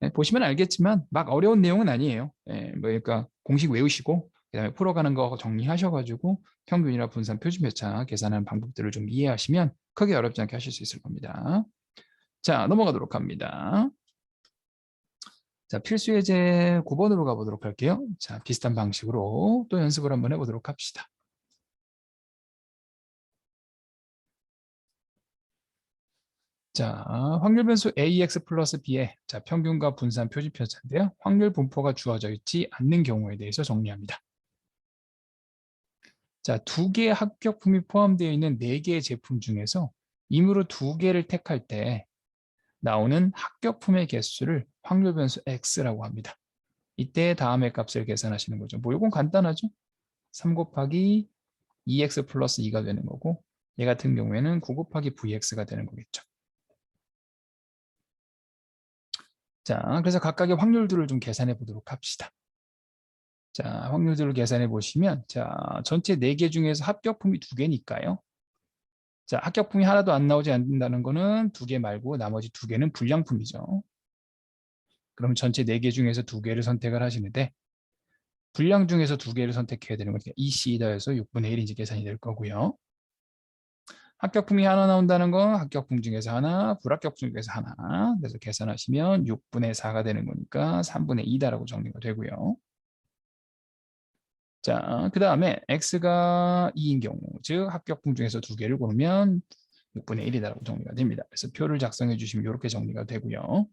네, 보시면 알겠지만 막 어려운 내용은 아니에요. 그러니까 공식 외우시고 그다음에 풀어가는 거 정리하셔가지고 평균이나 분산, 표준편차 계산하는 방법들을 좀 이해하시면 크게 어렵지 않게 하실 수 있을 겁니다. 자, 넘어가도록 합니다. 자, 필수 예제 9번으로 가보도록 할게요. 자, 비슷한 방식으로 또 연습을 한번 해보도록 합시다. 자, 확률 변수 AX 플러스 B의 자, 평균과 분산 표준편차인데요. 확률 분포가 주어져 있지 않는 경우에 대해서 정리합니다. 자, 2개의 합격품이 포함되어 있는 4개의 제품 중에서 임의로 2개를 택할 때 나오는 합격품의 개수를 확률 변수 X라고 합니다. 이때 다음의 값을 계산하시는 거죠. 뭐 이건 간단하죠. 3 곱하기 2x 플러스 2가 되는 거고 얘 같은 경우에는 9 곱하기 vx가 되는 거겠죠. 자, 그래서 각각의 확률들을 좀 계산해 보도록 합시다. 자, 확률들을 계산해 보시면 자, 전체 4개 중에서 합격품이 2개니까요. 자, 합격품이 하나도 안 나오지 않는다는 거는 2개 말고 나머지 2개는 불량품이죠. 그럼 전체 4개 중에서 2개를 선택을 하시는데 불량 중에서 2개를 선택해야 되는 거니까 EC이다 해서 6분의 1인지 계산이 될 거고요. 합격품이 하나 나온다는 건 합격품 중에서 하나, 불합격품 중에서 하나. 그래서 계산하시면 6분의 4가 되는 거니까 3분의 2다라고 정리가 되고요. 자, 그 다음에 x가 2인 경우, 즉 합격품 중에서 두 개를 고르면 6분의 1이다라고 정리가 됩니다. 그래서 표를 작성해 주시면 이렇게 정리가 되고요.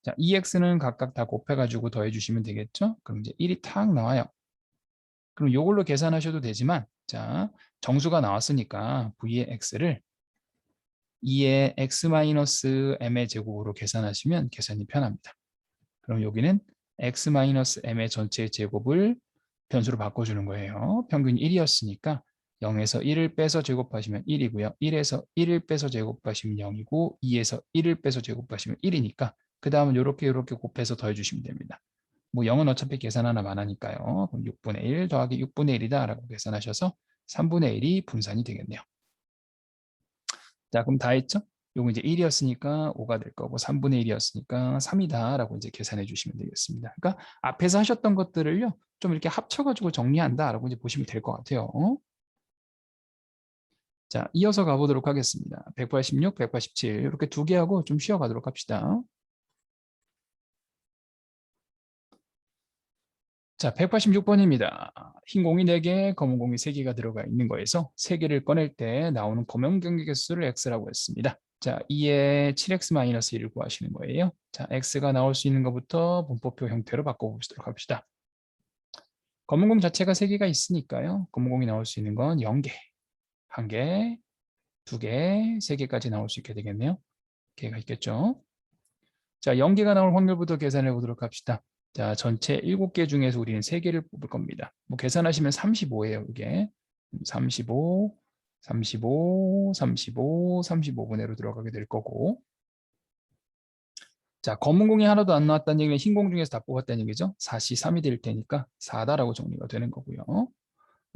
자, 2x는 각각 다 곱해가지고 더해 주시면 되겠죠? 그럼 이제 1이 탁 나와요. 그럼 이걸로 계산하셔도 되지만, 자, 정수가 나왔으니까 v의 x를 2의 x-m의 제곱으로 계산하시면 계산이 편합니다. 그럼 여기는 x-m의 전체의 제곱을 변수로 바꿔주는 거예요. 평균이 1이었으니까 0에서 1을 빼서 제곱하시면 1이고요. 1에서 1을 빼서 제곱하시면 0이고 2에서 1을 빼서 제곱하시면 1이니까 그 다음은 이렇게 곱해서 더해주시면 됩니다. 뭐 0은 어차피 계산 하나만 하니까요. 그럼 6분의 1 더하기 6분의 1이다 라고 계산하셔서 3분의 1이 분산이 되겠네요. 자, 그럼 다 했죠? 요거 이제 1이었으니까 5가 될 거고 3분의 1이었으니까 3이다 라고 이제 계산해 주시면 되겠습니다. 그러니까 앞에서 하셨던 것들을요. 좀 이렇게 합쳐가지고 정리한다 라고 이제 보시면 될 것 같아요. 자, 이어서 가보도록 하겠습니다. 186, 187 이렇게 두 개 하고 좀 쉬어가도록 합시다. 자, 186번입니다. 흰 공이 4개, 검은 공이 3개가 들어가 있는 거에서 3개를 꺼낼 때 나오는 검은 경계 개수를 x라고 했습니다. 자, 2의 7x-1을 구하시는 거예요. 자, x가 나올 수 있는 것부터 분포표 형태로 바꿔보도록 합시다. 검은 공 자체가 3개가 있으니까요. 검은 공이 나올 수 있는 건 0개, 1개, 2개, 3개까지 나올 수 있게 되겠네요. 개가 있겠죠. 자, 0개가 나올 확률부터 계산해 보도록 합시다. 자, 전체 7개 중에서 우리는 3개를 뽑을 겁니다. 뭐 계산하시면 35예요, 이게. 35, 35, 35, 35분의로 들어가게 될 거고. 자, 검은 공이 하나도 안 나왔다는 얘기는 흰 공 중에서 다 뽑았다는 얘기죠. 4시 3이 될 테니까 4다라고 정리가 되는 거고요.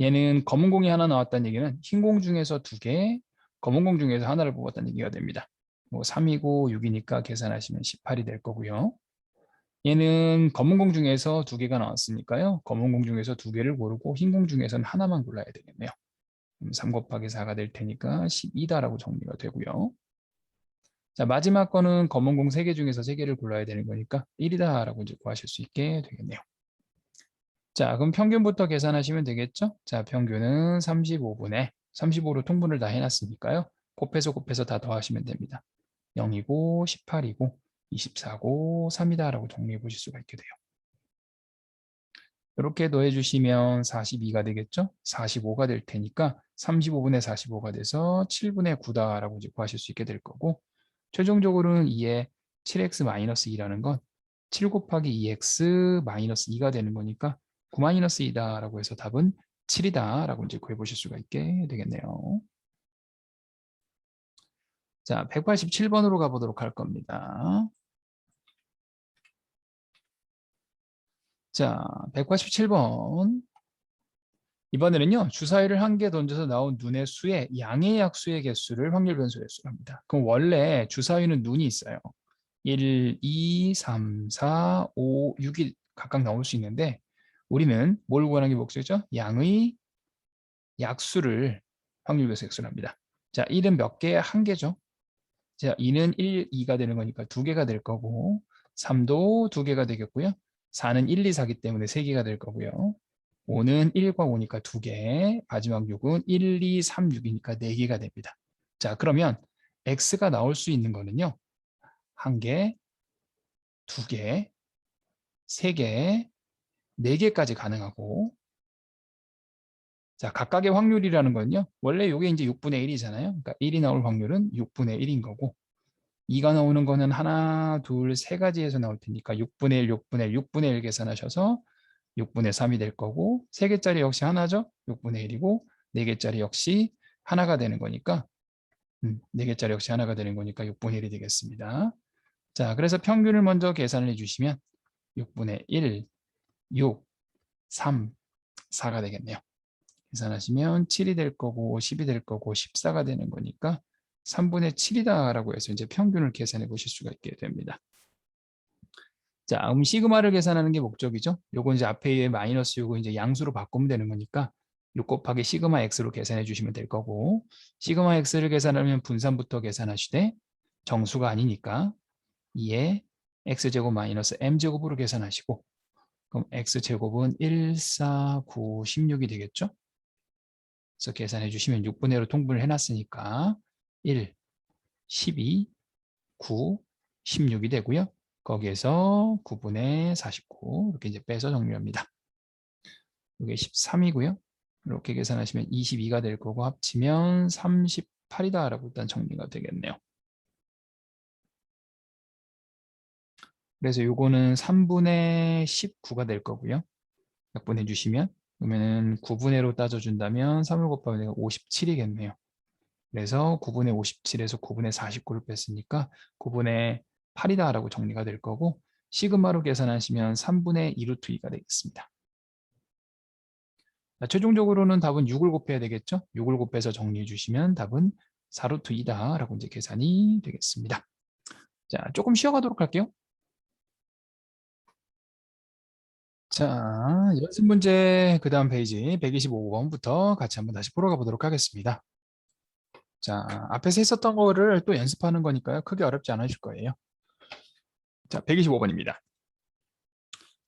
얘는 검은 공이 하나 나왔다는 얘기는 흰 공 중에서 2개, 검은 공 중에서 하나를 뽑았다는 얘기가 됩니다. 뭐 3이고 6이니까 계산하시면 18이 될 거고요. 얘는 검은 공 중에서 2개가 나왔으니까요. 검은 공 중에서 2개를 고르고 흰 공 중에서는 하나만 골라야 되겠네요. 3 곱하기 4가 될 테니까 12다라고 정리가 되고요. 자, 마지막 거는 검은 공 3개 중에서 3개를 골라야 되는 거니까 1이다라고 이제 구하실 수 있게 되겠네요. 자, 그럼 평균부터 계산하시면 되겠죠? 자, 평균은 35분의 35로 통분을 다 해놨으니까요. 곱해서 다 더하시면 됩니다. 0이고 18이고 24고 3이다라고 정리해 보실 수가 있게 돼요. 이렇게 더해 주시면 42가 되겠죠? 45가 될 테니까 35분의 45가 돼서 7분의 9다라고 이제 구하실 수 있게 될 거고 최종적으로는 2의 7x-2라는 건 7 곱하기 2x-2가 되는 거니까 9-2다라고 해서 답은 7이다라고 이제 구해 보실 수가 있게 되겠네요. 자, 187번으로 가보도록 할 겁니다. 자, 187번. 이번에는요, 주사위를 1개 던져서 나온 눈의 수의 양의 약수의 개수를 확률 변수로 합니다. 그럼 원래 주사위는 눈이 있어요. 1, 2, 3, 4, 5, 6이 각각 나올 수 있는데 우리는 뭘 구하는 게 목적이죠? 양의 약수를 확률 변수 X로 합니다. 자, 1은 몇 개? 1개죠. 자, 2는 1, 2가 되는 거니까 2개가 될 거고 3도 2개가 되겠고요. 4는 1, 2, 4기 때문에 3개가 될 거고요. 5는 1과 5니까 2개, 마지막 6은 1, 2, 3, 6이니까 4개가 됩니다. 자, 그러면 X가 나올 수 있는 거는요. 1개, 2개, 3개, 4개까지 가능하고 자, 각각의 확률이라는 건요. 원래 이게 이제 6분의 1이잖아요. 그러니까 1이 나올 확률은 6분의 1인 거고 2가 나오는 거는 하나, 둘, 세 가지에서 나올 테니까 6분의 1, 6분의 1, 6분의 1 계산하셔서 6분의 3이 될 거고 3개짜리 역시 하나죠. 6분의 1이고 4개짜리 역시 하나가 되는 거니까 4개짜리 역시 하나가 되는 거니까 6분의 1이 되겠습니다. 자, 그래서 평균을 먼저 계산을 해주시면 6분의 1, 6, 3, 4가 되겠네요. 계산하시면 7이 될 거고 10이 될 거고 14가 되는 거니까 3분의 7이다라고 해서 이제 평균을 계산해 보실 수가 있게 됩니다. 자, 시그마를 계산하는 게 목적이죠. 요거 이제 앞에 마이너스 요거 이제 양수로 바꾸면 되는 거니까 6 곱하기 시그마 x로 계산해 주시면 될 거고, 시그마 x를 계산하면 분산부터 계산하시되 정수가 아니니까 2에 x제곱 마이너스 m제곱으로 계산하시고, 그럼 x제곱은 1, 4, 9, 16이 되겠죠? 그래서 계산해 주시면 6분의 1로 통분을 해놨으니까 1, 12, 9, 16이 되고요. 거기에서 9분의 49 이렇게 이제 빼서 정리합니다. 이게 13이고요. 이렇게 계산하시면 22가 될 거고 합치면 38이다 라고 일단 정리가 되겠네요. 그래서 요거는 3분의 19가 될 거고요. 약분해 주시면 그러면은 9분의 1로 따져준다면 3을 곱하면 57이겠네요. 그래서 9분의 57에서 9분의 49를 뺐으니까 9분의 8이다 라고 정리가 될 거고, 시그마로 계산하시면 3분의 2루트 2가 되겠습니다. 자, 최종적으로는 답은 6을 곱해야 되겠죠? 6을 곱해서 정리해 주시면 답은 4루트 2다 라고 이제 계산이 되겠습니다. 자, 조금 쉬어가도록 할게요. 자, 연습 문제 그 다음 페이지 125번부터 같이 한번 다시 풀어가 보도록 하겠습니다. 자, 앞에서 했었던 거를 또 연습하는 거니까요. 크게 어렵지 않으실 거예요. 자, 125번입니다.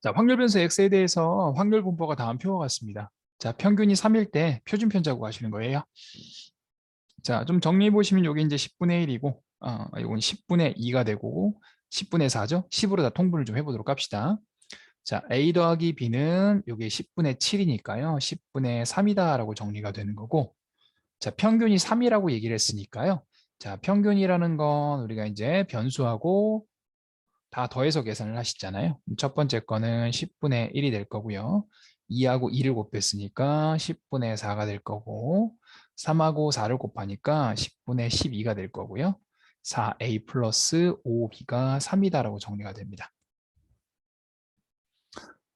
자, 확률 변수 x에 대해서 확률 분포가 다음 표와 같습니다. 자, 평균이 3일 때 표준 편자고 하시는 거예요. 자, 좀 정리해 보시면 여기 이제 10분의 1이고, 이건 10분의 2가 되고, 10분의 4죠? 10으로 다 통분을 좀 해보도록 합시다. 자, a 더하기 b는 여기 10분의 7이니까요. 10분의 3이다라고 정리가 되는 거고, 자, 평균이 3이라고 얘기를 했으니까요. 자, 평균이라는 건 우리가 이제 변수하고 다 더해서 계산을 하시잖아요. 첫 번째 거는 10분의 1이 될 거고요. 2하고 2를 곱했으니까 10분의 4가 될 거고, 3하고 4를 곱하니까 10분의 12가 될 거고요. 4a 플러스 5b가 3이다라고 정리가 됩니다.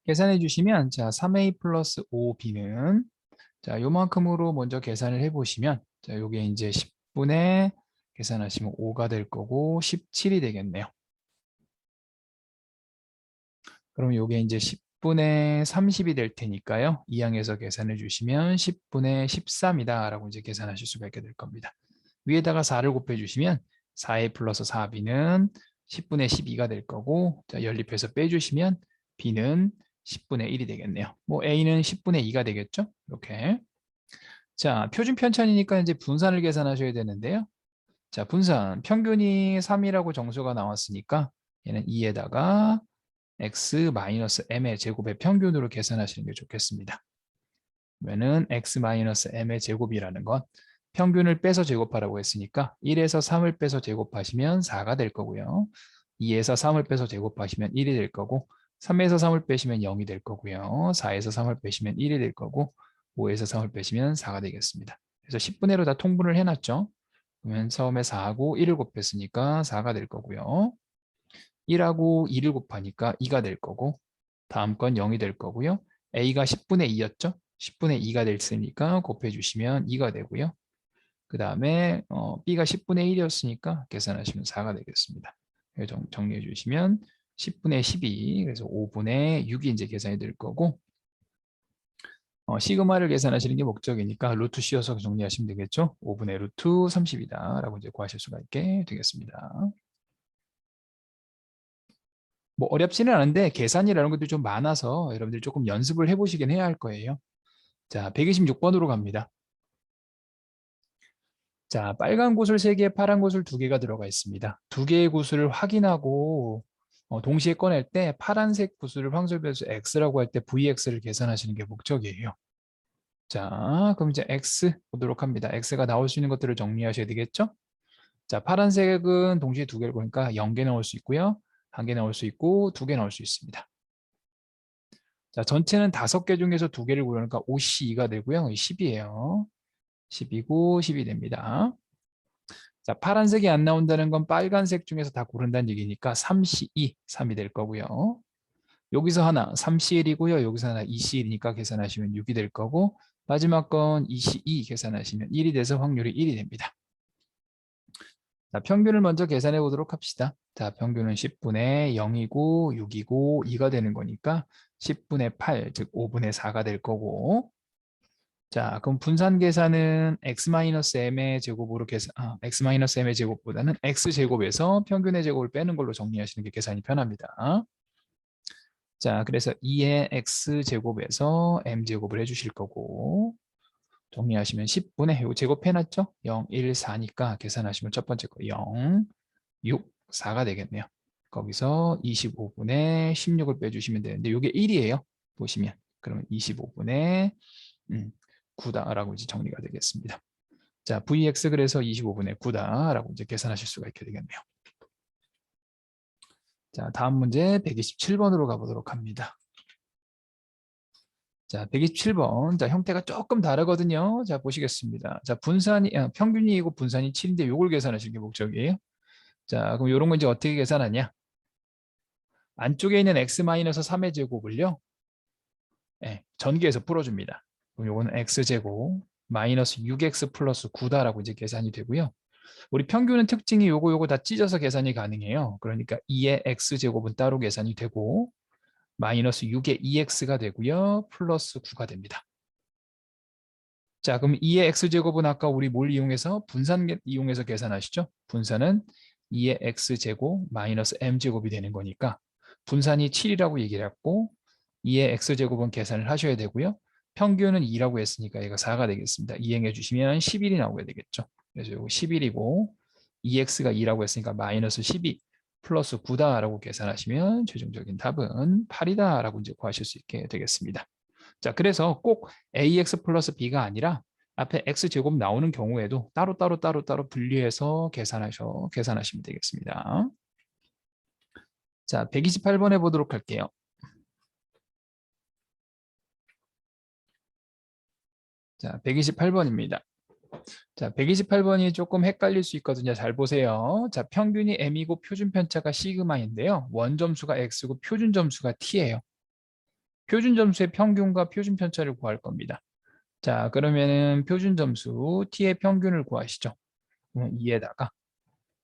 계산해 주시면, 자, 3a 플러스 5b는 자, 요만큼으로 먼저 계산을 해 보시면, 자, 요게 이제 10분의 계산하시면 5가 될 거고 17이 되겠네요. 그럼 요게 이제 10분의 30이 될 테니까요. 이 항에서 계산해 주시면 10분의 13이다 라고 이제 계산하실 수가 있게 될 겁니다. 위에다가 4를 곱해 주시면 4a 플러스 4b는 10분의 12가 될 거고, 자, 연립해서 빼주시면 b는 10분의 1이 되겠네요. 뭐 a는 10분의 2가 되겠죠? 이렇게. 자, 표준 편차니까 이제 분산을 계산하셔야 되는데요. 자, 분산. 평균이 3이라고 정수가 나왔으니까 얘는 2에다가 x-m의 제곱의 평균으로 계산하시는 게 좋겠습니다. 그러면은 x-m의 제곱이라는 건 평균을 빼서 제곱하라고 했으니까 1에서 3을 빼서 제곱하시면 4가 될 거고요. 2에서 3을 빼서 제곱하시면 1이 될 거고, 3에서 3을 빼시면 0이 될 거고요. 4에서 3을 빼시면 1이 될 거고, 5에서 3을 빼시면 4가 되겠습니다. 그래서 10분의 1로 다 통분을 해놨죠. 그러면 처음에 4하고 1을 곱했으니까 4가 될 거고요. 1하고 2를 곱하니까 2가 될 거고, 다음 건 0이 될 거고요. a가 10분의 2였죠. 10분의 2가 됐으니까 곱해주시면 2가 되고요. 그 다음에 b가 10분의 1이었으니까 계산하시면 4가 되겠습니다. 정리해 주시면 10분의 12, 그래서 5분의 6이 이제 계산이 될 거고, 시그마를 계산하시는 게 목적이니까 루트 씌워서 정리하시면 되겠죠. 5분의 루트 30이다 라고 이제 구하실 수가 있게 되겠습니다. 뭐 어렵지는 않은데 계산이라는 것도 좀 많아서 여러분들 조금 연습을 해보시긴 해야 할 거예요. 자, 126번으로 갑니다. 자, 빨간 구슬 3개, 파란 구슬 2개가 들어가 있습니다. 2개의 구슬을 확인하고 동시에 꺼낼 때 파란색 구슬을 황소변수 x라고 할 때 vx를 계산하시는 게 목적이에요. 자, 그럼 이제 x 보도록 합니다. x가 나올 수 있는 것들을 정리하셔야 되겠죠? 자, 파란색은 동시에 2개를 보니까 0개 넣을 수 있고요. 1개 넣을 수 있고 2개 넣을 수 있습니다. 자, 전체는 5개 중에서 2개를 고르니까 5C2가 되고요. 10이에요. 10이고 10이 됩니다. 자, 파란색이 안 나온다는 건 빨간색 중에서 다 고른다는 얘기니까 3C2, 3이 될 거고요. 여기서 하나 3C1이고요. 여기서 하나 2C1이니까 계산하시면 6이 될 거고, 마지막 건 2C2 계산하시면 1이 돼서 확률이 1이 됩니다. 자, 평균을 먼저 계산해 보도록 합시다. 자, 평균은 10분의 0이고 6이고 2가 되는 거니까 10분의 8, 즉 5분의 4가 될 거고, 자, 그럼 분산 계산은 x-m의 제곱으로 x-m의 제곱보다는 x제곱에서 평균의 제곱을 빼는 걸로 정리하시는 게 계산이 편합니다. 자, 그래서 2의 x제곱에서 m제곱을 해주실 거고, 정리하시면 10분의, 이거 제곱해놨죠? 0, 1, 4니까 계산하시면 첫 번째 거 0, 6, 4가 되겠네요. 거기서 25분의 16을 빼주시면 되는데, 이게 1이에요. 보시면. 그러면 25분의 9다라고 이제 정리가 되겠습니다. 자, vx 그래서 25분의 9다라고 이제 계산하실 수가 있게 되겠네요. 자, 다음 문제 127번으로 가보도록 합니다. 자, 127번. 자, 형태가 조금 다르거든요. 자, 보시겠습니다. 자, 평균이고 분산이 7인데 요걸 계산하시는 게 목적이에요. 자, 그럼 이런 거 이제 어떻게 계산하냐? 안쪽에 있는 x-3의 제곱을요. 네, 전기해서 풀어줍니다. 그럼 요거는 x제곱 마이너스 6x 플러스 9다라고 이제 계산이 되고요. 우리 평균은 특징이 요거 다 찢어서 계산이 가능해요. 그러니까 2의 x제곱은 따로 계산이 되고 마이너스 6의 2x가 되고요. 플러스 9가 됩니다. 자, 그럼 2의 x제곱은 아까 우리 뭘 이용해서? 분산 이용해서 계산하시죠? 분산은 2의 x제곱 마이너스 m제곱이 되는 거니까 분산이 7이라고 얘기를 했고 2의 x제곱은 계산을 하셔야 되고요. 평균은 2라고 했으니까 얘가 4가 되겠습니다. 이행해 주시면 11이 나오게 되겠죠. 그래서 이거 11이고 2x가 2라고 했으니까 마이너스 12 플러스 9다라고 계산하시면 최종적인 답은 8이다라고 이제 구하실 수 있게 되겠습니다. 자, 그래서 꼭 ax 플러스 b가 아니라 앞에 x제곱 나오는 경우에도 따로 분리해서 계산하시면 되겠습니다. 자, 128번 해보도록 할게요. 자, 128번입니다. 자, 128번이 조금 헷갈릴 수 있거든요. 잘 보세요. 자, 평균이 m이고 표준 편차가 시그마인데요. 원점수가 x고 표준 점수가 t예요. 표준 점수의 평균과 표준 편차를 구할 겁니다. 자, 그러면은 표준 점수 t의 평균을 구하시죠. 그러면 2에다가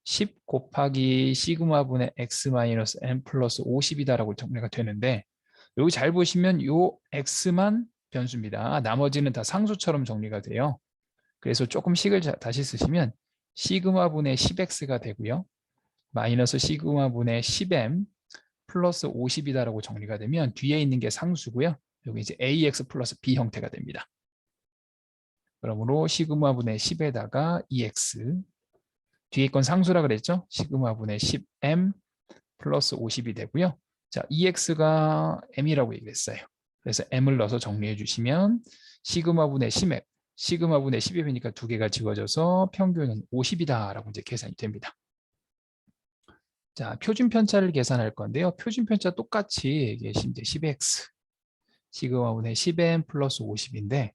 10 곱하기 시그마분의 x 마이너스 n 플러스 50이다라고 정리가 되는데 여기 잘 보시면 요 x만 변수입니다. 나머지는 다 상수처럼 정리가 돼요. 그래서 조금 식을 다시 쓰시면 시그마분의 10x가 되고요. 마이너스 시그마분의 10m 플러스 50이다라고 정리가 되면 뒤에 있는 게 상수고요. 여기 이제 ax 플러스 b 형태가 됩니다. 그러므로 시그마분의 10에다가 2x 뒤에 건 상수라 그랬죠? 시그마분의 10m 플러스 50이 되고요. 자, 2x가 m이라고 얘기했어요. 그래서 m을 넣어서 정리해 주시면 시그마분의 10m, 시그마분의 10m이니까 두 개가 지워져서 평균은 50이다라고 이제 계산이 됩니다. 자, 표준 편차를 계산할 건데요. 표준 편차 똑같이 이게 이제 10x, 시그마분의 10m 플러스 50인데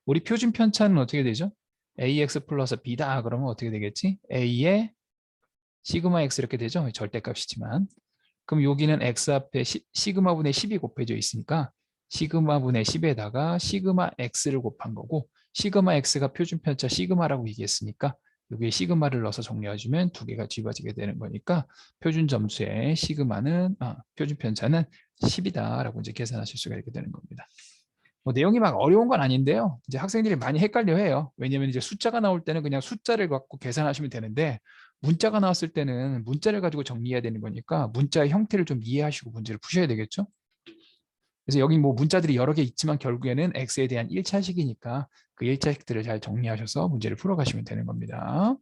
우리 표준 편차는 어떻게 되죠? ax 플러스 b다 그러면 어떻게 되겠지? a의 시그마 x 이렇게 되죠? 절대값이지만. 그럼 여기는 x 앞에 시그마분의 10이 곱해져 있으니까 시그마분의 10에다가 시그마 x를 곱한 거고 시그마 x가 표준 편차 시그마라고 얘기했으니까 여기에 시그마를 넣어서 정리해주면 두 개가 뒤집어지게 되는 거니까 표준 점수의 표준 편차는 10이다라고 이제 계산하실 수가 있게 되는 겁니다. 뭐 내용이 막 어려운 건 아닌데요. 이제 학생들이 많이 헷갈려해요. 왜냐하면 이제 숫자가 나올 때는 그냥 숫자를 갖고 계산하시면 되는데 문자가 나왔을 때는 문자를 가지고 정리해야 되는 거니까 문자의 형태를 좀 이해하시고 문제를 푸셔야 되겠죠. 그래서 여기 뭐 문자들이 여러 개 있지만 결국에는 x에 대한 1차식이니까 그 1차식들을 잘 정리하셔서 문제를 풀어가시면 되는 겁니다.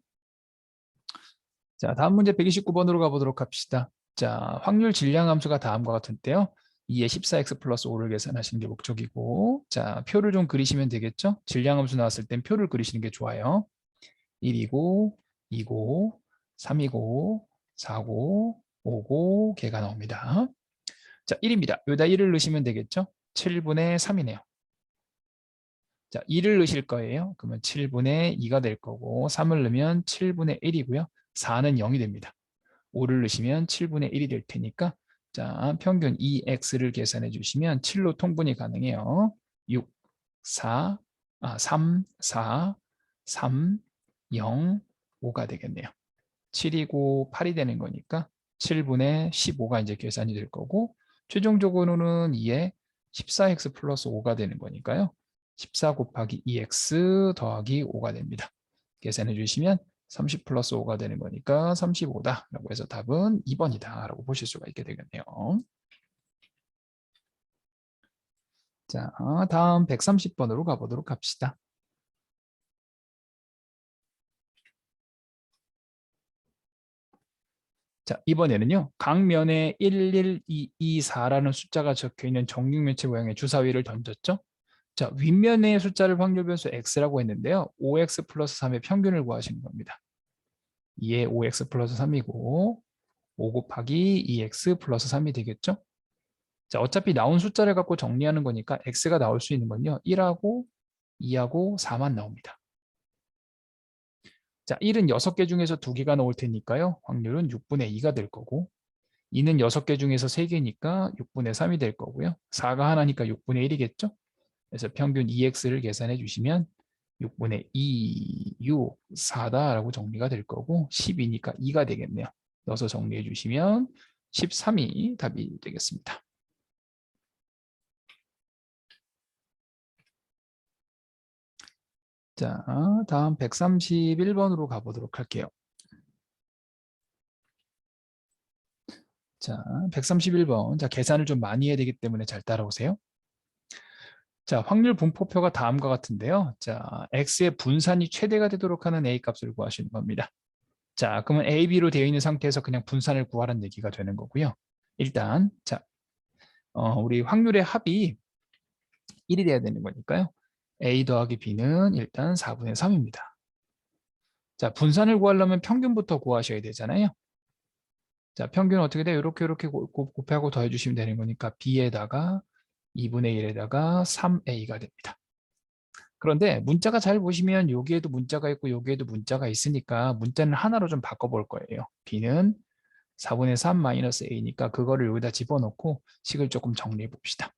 자, 다음 문제 129번으로 가보도록 합시다. 자, 확률 질량 함수가 다음과 같은데요. 2의 14x 플러스 5를 계산하시는 게 목적이고 자, 표를 좀 그리시면 되겠죠? 질량 함수 나왔을 땐 표를 그리시는 게 좋아요. 1이고 2고 3이고 4고 5고 개가 나옵니다. 자, 1입니다. 여기다 1을 넣으시면 되겠죠? 7분의 3이네요. 자, 2를 넣으실 거예요. 그러면 7분의 2가 될 거고 3을 넣으면 7분의 1이고요. 4는 0이 됩니다. 5를 넣으시면 7분의 1이 될 테니까 자, 평균 2x를 계산해 주시면 7로 통분이 가능해요. 6, 4, 3, 4, 3, 0, 5가 되겠네요. 7이고 8이 되는 거니까 7분의 15가 이제 계산이 될 거고 최종적으로는 2에 14x 플러스 5가 되는 거니까요. 14 곱하기 2x 더하기 5가 됩니다. 계산해 주시면 30 플러스 5가 되는 거니까 35다 라고 해서 답은 2번이다 라고 보실 수가 있게 되겠네요. 자, 다음 130번으로 가보도록 합시다. 자, 이번에는요. 각 면에 11224라는 숫자가 적혀있는 정육면체 모양의 주사위를 던졌죠. 자, 윗면의 숫자를 확률 변수 x라고 했는데요. 5x 플러스 3의 평균을 구하시는 겁니다. 2에 5x 플러스 3이고 5 곱하기 2x 플러스 3이 되겠죠. 자, 어차피 나온 숫자를 갖고 정리하는 거니까 x가 나올 수 있는 건요. 1하고 2하고 4만 나옵니다. 자, 1은 6개 중에서 2개가 나올 테니까요. 확률은 6분의 2가 될 거고 2는 6개 중에서 3개니까 6분의 3이 될 거고요. 4가 하나니까 6분의 1이겠죠. 그래서 평균 2x를 계산해 주시면 6분의 2, 6, 4다라고 정리가 될 거고 12니까 2가 되겠네요. 넣어서 정리해 주시면 13이 답이 되겠습니다. 자, 다음 131번으로 가보도록 할게요. 자, 131번. 자, 계산을 좀 많이 해야 되기 때문에 잘 따라오세요. 자, 확률 분포표가 다음과 같은데요. 자, x의 분산이 최대가 되도록 하는 a 값을 구하시는 겁니다. 자, 그러면 a, b로 되어 있는 상태에서 그냥 분산을 구하라는 얘기가 되는 거고요. 일단, 자, 우리 확률의 합이 1이 돼야 되는 거니까요. a 더하기 b는 일단 4분의 3입니다. 자, 분산을 구하려면 평균부터 구하셔야 되잖아요. 자, 평균은 어떻게 돼요? 이렇게 곱하고 더해주시면 되는 거니까 b에다가 2분의 1에다가 3a가 됩니다. 그런데 문자가 잘 보시면 여기에도 문자가 있고 여기에도 문자가 있으니까 문자는 하나로 좀 바꿔볼 거예요. b는 4분의 3 마이너스 a니까 그거를 여기다 집어넣고 식을 조금 정리해 봅시다.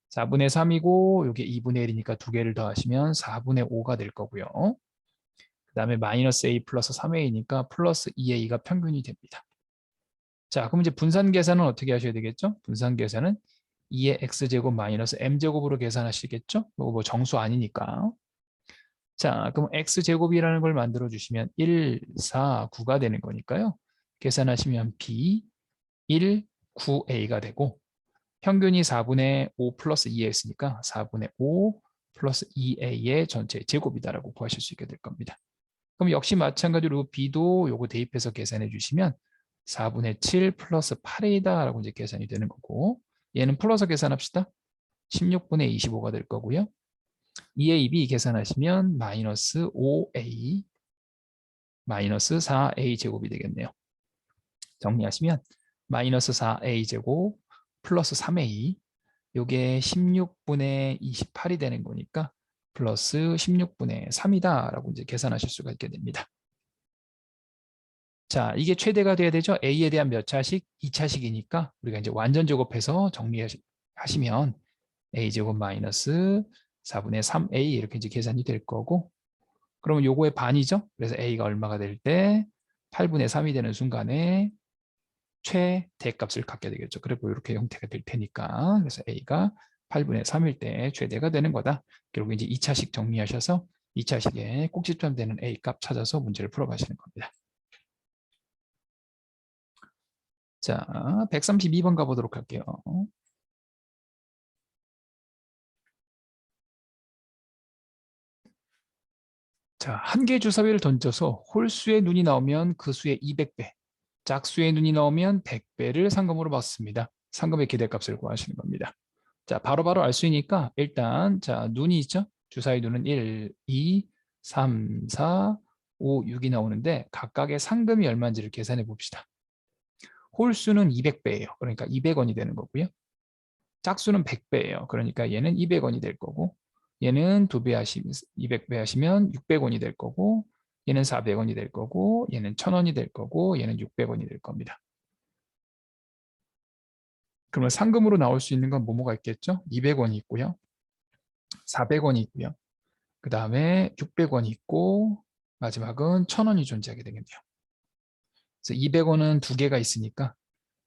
4분의 3이고 여기 2분의 1이니까 두 개를 더하시면 4분의 5가 될 거고요. 그 다음에 마이너스 a 플러스 3a니까 플러스 2a가 평균이 됩니다. 자, 그럼 이제 분산 계산은 어떻게 하셔야 되겠죠? 분산 계산은 2의 x제곱 마이너스 m제곱으로 계산하시겠죠? 뭐 정수 아니니까. 자, 그럼 x제곱이라는 걸 만들어 주시면 1, 4, 9가 되는 거니까요. 계산하시면 b 1, 9a가 되고 평균이 4분의 5 플러스 2a였으니까 4분의 5 플러스 2a의 전체 제곱이다라고 구하실 수 있게 될 겁니다. 그럼 역시 마찬가지로 b도 요거 대입해서 계산해 주시면 4분의 7 플러스 8a다라고 이제 계산이 되는 거고 얘는 풀어서 계산합시다. 16분의 25가 될 거고요. 2a, b 계산하시면 마이너스 5a 마이너스 4a 제곱이 되겠네요. 정리하시면 마이너스 4a 제곱 플러스 3a 요게 16분의 28이 되는 거니까 플러스 16분의 3이다 라고 이제 계산하실 수가 있게 됩니다. 자, 이게 최대가 돼야 되죠. a에 대한 몇 차식? 2차식이니까 우리가 이제 완전 제곱해서 정리하시면 a제곱 마이너스 4분의 3a 이렇게 이제 계산이 될 거고 그러면 요거의 반이죠. 그래서 a가 얼마가 될 때 8분의 3이 되는 순간에 최대값을 갖게 되겠죠. 그리고 이렇게 형태가 될 테니까 그래서 a가 8분의 3일 때 최대가 되는 거다. 결국 이제 2차식 정리하셔서 2차식에 꼭지점 되는 a 값 찾아서 문제를 풀어가시는 겁니다. 자, 132번 가보도록 할게요. 자, 한 개의 주사위를 던져서 홀수의 눈이 나오면 그 수의 200배, 짝수의 눈이 나오면 100배를 상금으로 받습니다. 상금의 기대값을 구하시는 겁니다. 자, 바로바로 알 수 있으니까 일단 자, 눈이 있죠? 주사위 눈은 1, 2, 3, 4, 5, 6이 나오는데 각각의 상금이 얼마인지를 계산해 봅시다. 홀수는 200배예요. 그러니까 200원이 되는 거고요. 짝수는 100배예요. 그러니까 얘는 200원이 될 거고 얘는 2배 하시면 200배 하시면 600원이 될 거고 얘는 400원이 될 거고 얘는 1000원이 될 거고 얘는 600원이 될 겁니다. 그러면 상금으로 나올 수 있는 건 뭐가 있겠죠? 200원이 있고요. 400원이 있고요. 그 다음에 600원이 있고 마지막은 1000원이 존재하게 되겠네요. 그래서 200원은 두 개가 있으니까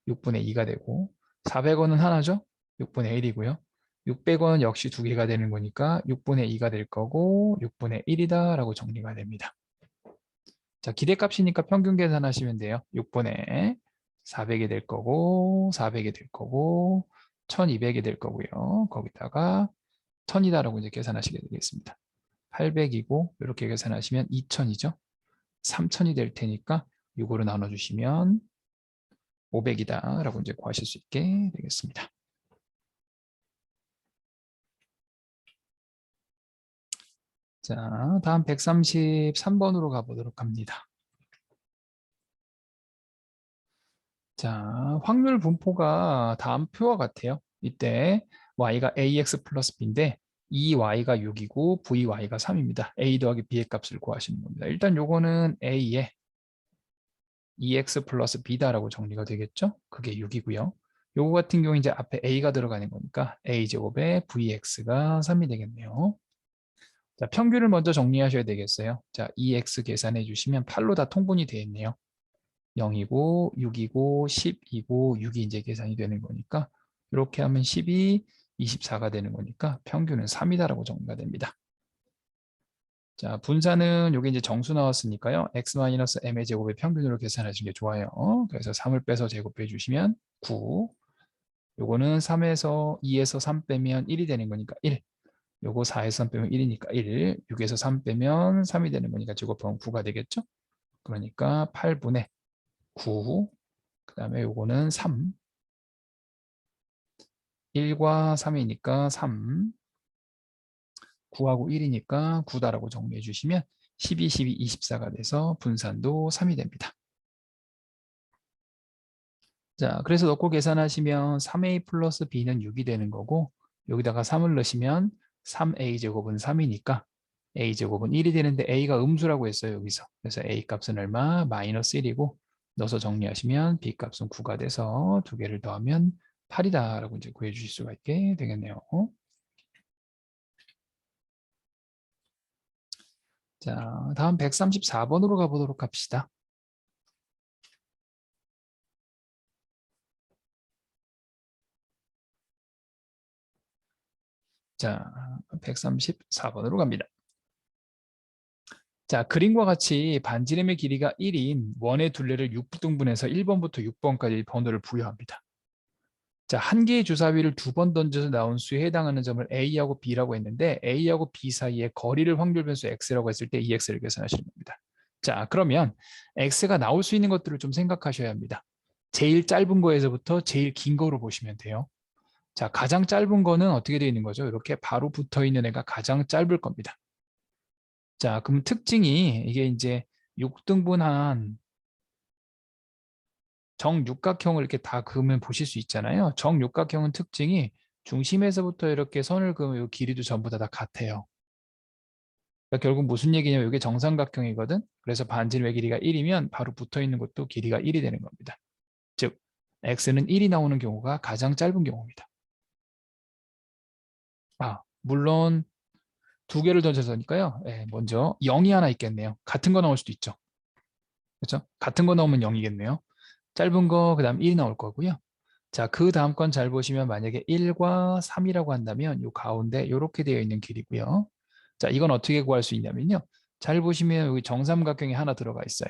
6분의 2가 되고 400원은 하나죠? 6분의 1이고요. 600원 역시 2개가 되는 거니까 6분의 2가 될 거고 6분의 1이다 라고 정리가 됩니다. 자, 기대값이니까 평균 계산하시면 돼요. 6분의 400이 될 거고 400이 될 거고 1200이 될 거고요. 거기다가 1000이다라고 이제 계산하시게 되겠습니다. 800이고 이렇게 계산하시면 2000이죠. 3000이 될 테니까 6으로 나눠주시면 500이다 라고 이제 구하실 수 있게 되겠습니다. 자, 다음 133번으로 가보도록 합니다. 자, 확률 분포가 다음 표와 같아요. 이때 y가 ax 플러스 b인데 이 y가 6이고 vy가 3입니다. a 더하기 b의 값을 구하시는 겁니다. 일단 요거는 a에 ex 플러스 b다라고 정리가 되겠죠? 그게 6이고요. 요거 같은 경우 이제 앞에 a가 들어가는 거니까 a제곱에 vx가 3이 되겠네요. 자, 평균을 먼저 정리하셔야 되겠어요. 자, ex 계산해 주시면 8로 다 통분이 되어 있네요. 0이고 6이고 10이고 6이 이제 계산이 되는 거니까 이렇게 하면 12, 24가 되는 거니까 평균은 3이다라고 정리가 됩니다. 자, 분산은 여기 이제 정수 나왔으니까요. x-m의 제곱의 평균으로 계산하시는 게 좋아요. 그래서 3을 빼서 제곱해 주시면 9. 요거는 3에서 2에서 3 빼면 1이 되는 거니까 1. 요거 4에서 3 빼면 1이니까 1. 6에서 3 빼면 3이 되는 거니까 제곱하면 9가 되겠죠? 그러니까 8분의 9. 그 다음에 요거는 3. 1과 3이니까 3. 9하고 1이니까 9다라고 정리해 주시면 12, 12, 24가 돼서 분산도 3이 됩니다. 자, 그래서 넣고 계산하시면 3a 플러스 b는 6이 되는 거고 여기다가 3을 넣으시면 3a 제곱은 3이니까 a 제곱은 1이 되는데 a가 음수라고 했어요, 여기서. 그래서 a 값은 얼마? 마이너스 1이고 넣어서 정리하시면 b 값은 9가 돼서 두 개를 더하면 8이다라고 이제 구해 주실 수가 있게 되겠네요. 자, 다음 134번으로 가보도록 합시다. 자, 134번으로 갑니다. 자, 그림과 같이 반지름의 길이가 1인 원의 둘레를 6등분해서 1번부터 6번까지 번호를 부여합니다. 자, 한 개의 주사위를 2번 던져서 나온 수에 해당하는 점을 A하고 B라고 했는데 A하고 B 사이의 거리를 확률 변수 X라고 했을 때 EX를 계산하시는 겁니다. 자, 그러면 X가 나올 수 있는 것들을 좀 생각하셔야 합니다. 제일 짧은 거에서부터 제일 긴 거로 보시면 돼요. 자, 가장 짧은 거는 어떻게 되어 있는 거죠? 이렇게 바로 붙어 있는 애가 가장 짧을 겁니다. 자, 그럼 특징이 이게 이제 6등분한 정육각형을 이렇게 다 그으면 보실 수 있잖아요. 정육각형은 특징이 중심에서부터 이렇게 선을 그으면 이 길이도 전부 다 같아요. 그러니까 결국 무슨 얘기냐면 이게 정삼각형이거든. 그래서 반지름의 길이가 1이면 바로 붙어 있는 것도 길이가 1이 되는 겁니다. 즉, x는 1이 나오는 경우가 가장 짧은 경우입니다. 아, 물론 두 개를 던져서니까요. 예, 먼저 0이 하나 있겠네요. 같은 거 나올 수도 있죠. 그렇죠? 같은 거 나오면 0이겠네요. 짧은 거 그다음 1이 나올 거고요. 자, 그 다음 건 잘 보시면 만약에 1과 3이라고 한다면 이 가운데 이렇게 되어 있는 길이고요. 자, 이건 어떻게 구할 수 있냐면요. 잘 보시면 여기 정삼각형이 하나 들어가 있어요.